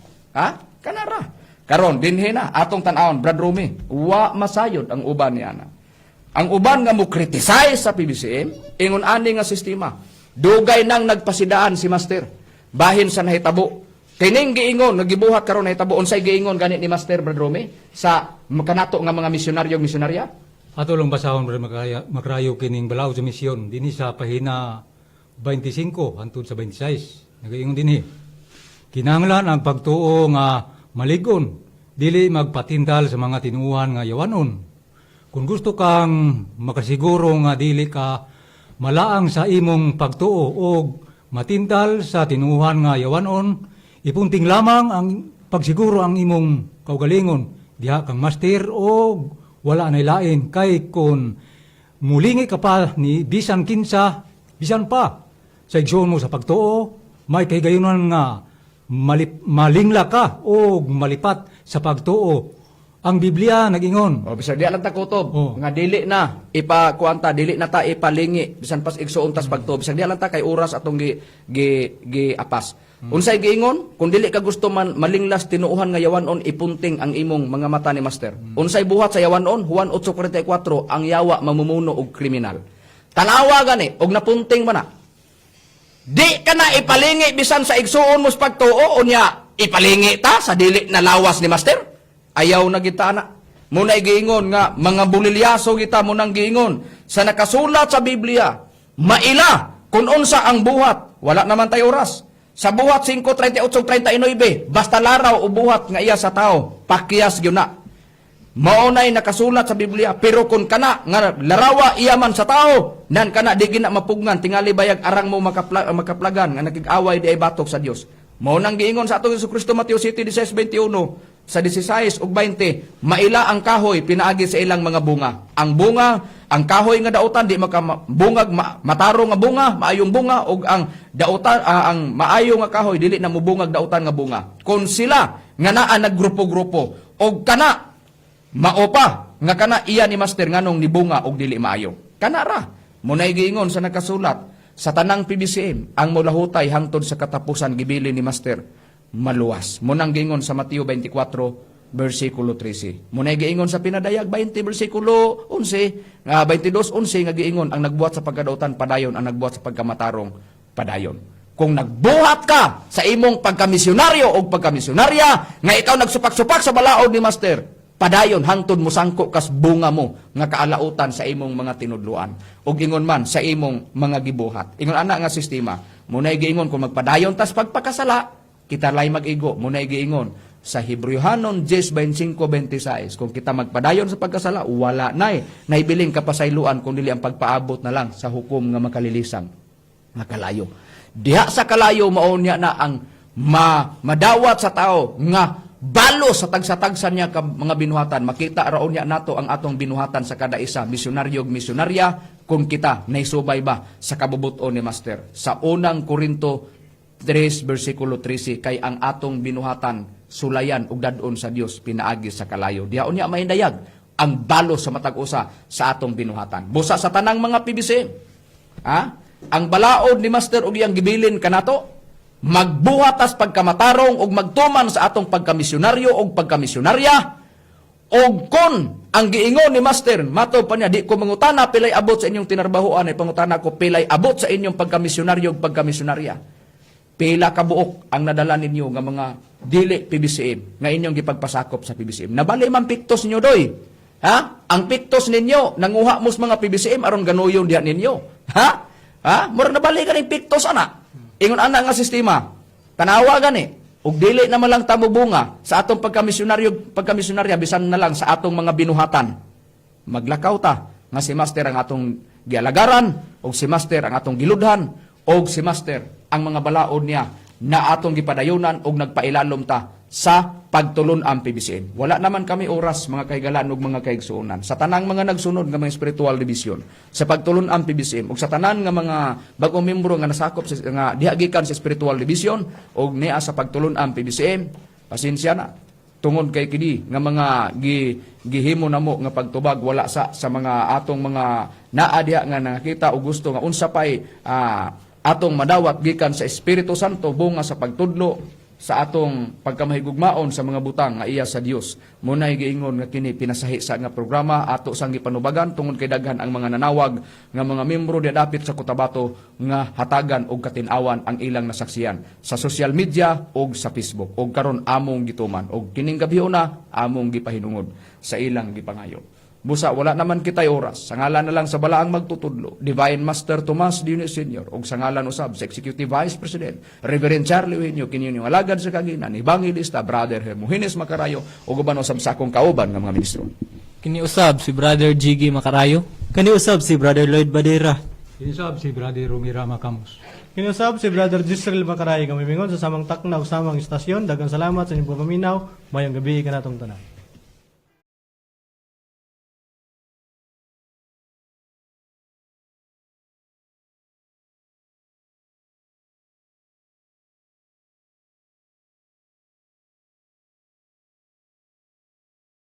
Kanara. Karon dinhi na atong tan-awon, Brad Rumi, wa masayod ang uban niya na. Ang uban nga mo criticize sa PBCM, ingon ani nga sistema. Dugay nang nagpasidaan si Master bahin sa nahitabo. Kining giingon nagibuhat karon nahitabo, unsay giingon gani ni Master Brad Rumi sa kanato nga mga misyonaryo misyonarya? Ato lang basahon Brad Macrayo kining balaod sa misyon dinhi sa pahina 25 hangtod sa 26. Nagaingon dinhi. Kinahanglan ang pagtuo nga maligon, dili magpatintal sa mga tinuuhan nga yawanon. Kung gusto kang makasiguro nga dili ka malaang sa imong pagtuo o matintal sa tinuuhan nga yawanon, ipunting lamang ang pagsiguro ang imong kaugalingon. Diha kang Master o wala na lain kay kun mulingi ka pa ni bisan kinsa, bisan pa sa igsoon mo sa pagtuo, may kahigayunan nga malingla ka o malipat sa pagtuo. Ang Biblia nagingon. Bisag di lang ta kutob. Nga dili na ipakuanta, dili na ta ipalingi bisan pas igsoon tas pagtuo. Bisag di lang ta kay oras atong gi apas. Unsay giingon? Kung dili ka gusto man malinglas tinuuhan nga yawanon, ipunting ang imong mga mata ni Master. Unsay buhat sa yawanon? Juan 8:44, ang yawa mamumuno og kriminal. Tanawa gani og napunting man na. Di ka na ipalingi bisan sa igsuon mo sa pagtuo, unya ipalingi ta sa dili na lawas ni Master? Ayaw na kita na. Muna giingon nga, mga bulilyaso kita munang giingon, sa nakasulat sa Biblia, maila, kung unsa ang buhat, wala naman tayo oras. Sa buhat 5:38-39, basta laraw o buhat nga iya sa tao, pakiyas yun na. Maunay nakasulat sa Biblia, pero kung kana nga larawa iyaman sa tao, nan kana di gina mapugngan tingali bayag arang mo makaplagan nga nakig-away di ay batok sa Dios. Mao nang giingon sa atong Jesucristo Mateo 7:16-21 sa 16 ug 20, maila ang kahoy pinaagi sa ilang mga bunga. Ang bunga, ang kahoy nga dautan di makabungag mataro nga bunga, maayong bunga ug ang dautan ang maayo nga kahoy dili na mubungag dautan nga bunga. Kung sila nga naa naggrupo-grupo og kana maopa nga kana iya ni master nganong ni bunga og dili maayo. Kana ra munay giingon sa nakasulat sa tanang PBCM ang mulahutay hangtod sa katapusan gibili ni master maluwas. Munang giingon sa Mateo 24 versikulo 13. Munay giingon sa pinadayag 20 versikulo 11 nga 22:11 nga giingon ang nagbuhat sa pagkadautan padayon, ang nagbuhat sa pagkamatarong padayon. Kung nagbuhat ka sa imong pagkamisyonaryo o pagkamisyonarya nga ikaw nagsupak-supak sa balaod ni master, padayon hangtod mo sangko kas bunga mo nga kaalautan sa imong mga tinudluan ug ingon man sa imong mga gibuhat. Ingon ana nga sistema, munay giingon kung magpadayon tas pagpakasala, kita lay mag-igo. Munay giingon sa Hebrewhanon 10:25-26, kung kita magpadayon sa pagkasala, wala nay naibiling kapasayloan kung dili ang pagpaabot na lang sa hukom nga makalilisan nga kalayo. Diha sa kalayo mao niya na ang madawat sa tao nga balo sa tagsa-tagsa niya ka mga binuhatan. Makita raon niya nato ang atong binuhatan sa kada isa, misyonaryo ug misyonarya, kung kita naisubay ba sa kabubuton ni master. Sa unang Korinto 3 versikulo 13, kay ang atong binuhatan sulayan ug dadon sa Dios pinaagi sa kalayo. Diha unya mahindayag ang balo sa matag usa sa atong binuhatan. Busa sa tanang mga PBC, ang balaod ni master ug iyang gibilin kanato, magbuhatas pagkamatarong ug magtuman sa atong pagkamisyonaryo ug pagkamisyonarya. Og kon ang giingon ni master mato pa niya, di ko mangutana pilay abot sa inyong tinarbahoan, ay pangutana ko pilay abot sa inyong pagkamisyonaryo ug pagkamisyonarya. Pila ka buok ang nadala ninyo nga mga dili PBCM nga inyong gipagpasakop sa PBCM. Nabali man piktos ninyo doy. Ang piktos ninyo nanguha mos mga PBCM aron ganuyon diha ninyo. Mura nabali ka ning piktos ana. Ingon ana nga sistema, tanawa gani, ug dili na malang tamubunga sa atong pagkamisyonarya bisan na lang sa atong mga binuhatan. Maglakaw ta nga si master ang atong gialagaran, ug si master ang atong giludhan, ug si master ang mga balaod niya na atong gipadayunan ug nagpailalom ta sa pagtulon ang PBCM. Wala naman kami oras mga kaigalan ug mga kaigsuonan sa tanang mga nagsunod nga mga spiritual division sa pagtulon ang PBCM ug sa tanan nga mga bag-ong membro nga nasakop nga diha gikan sa spiritual division ug niya sa pagtulon ang PBCM. Pasensya na tungod kay kini nga mga gihimo namo nga pagtubag wala sa mga atong mga naa diha nga nakita ug gusto nga unsa pay atong madawat gikan sa Espiritu Santo bunga sa pagtudlo sa atong pagkamahigugmaon sa mga butang nga iya sa Dios. Munay giingon nga kini pinasahi sa nga programa ato sang gipanubagan tungod kay daghan ang mga nanawag nga mga membro di dapit sa Cotabato nga hatagan og katin-awan ang ilang nasaksiyan sa social media og sa Facebook. Og karon among gituman og kining gabi na among gipahinungod sa ilang gipangayo. Busa, wala naman kitay oras. Sa ngalan na lang sa balaang magtutudlo, Divine Master Tomas Dionis Sr. o sa ngalan usab sa Executive Vice President, Reverend Charlie Eugenio, kininyo alagad sa kaginan, Evangelista, Brother Hermogenes Macarayo, o guban usab sa akong kauban ng mga ministro. Kiniusab si Brother Jiggy Macarayo. Kaniusab si Brother Lloyd Badera. Inisab si Brother Romira Macamos. Kinusab si Brother Gisrel Macarayo kami mingon sa samang takna ug samang istasyon. Daghang salamat sa inyong paminaw. Mayong gabi kanatong tanan.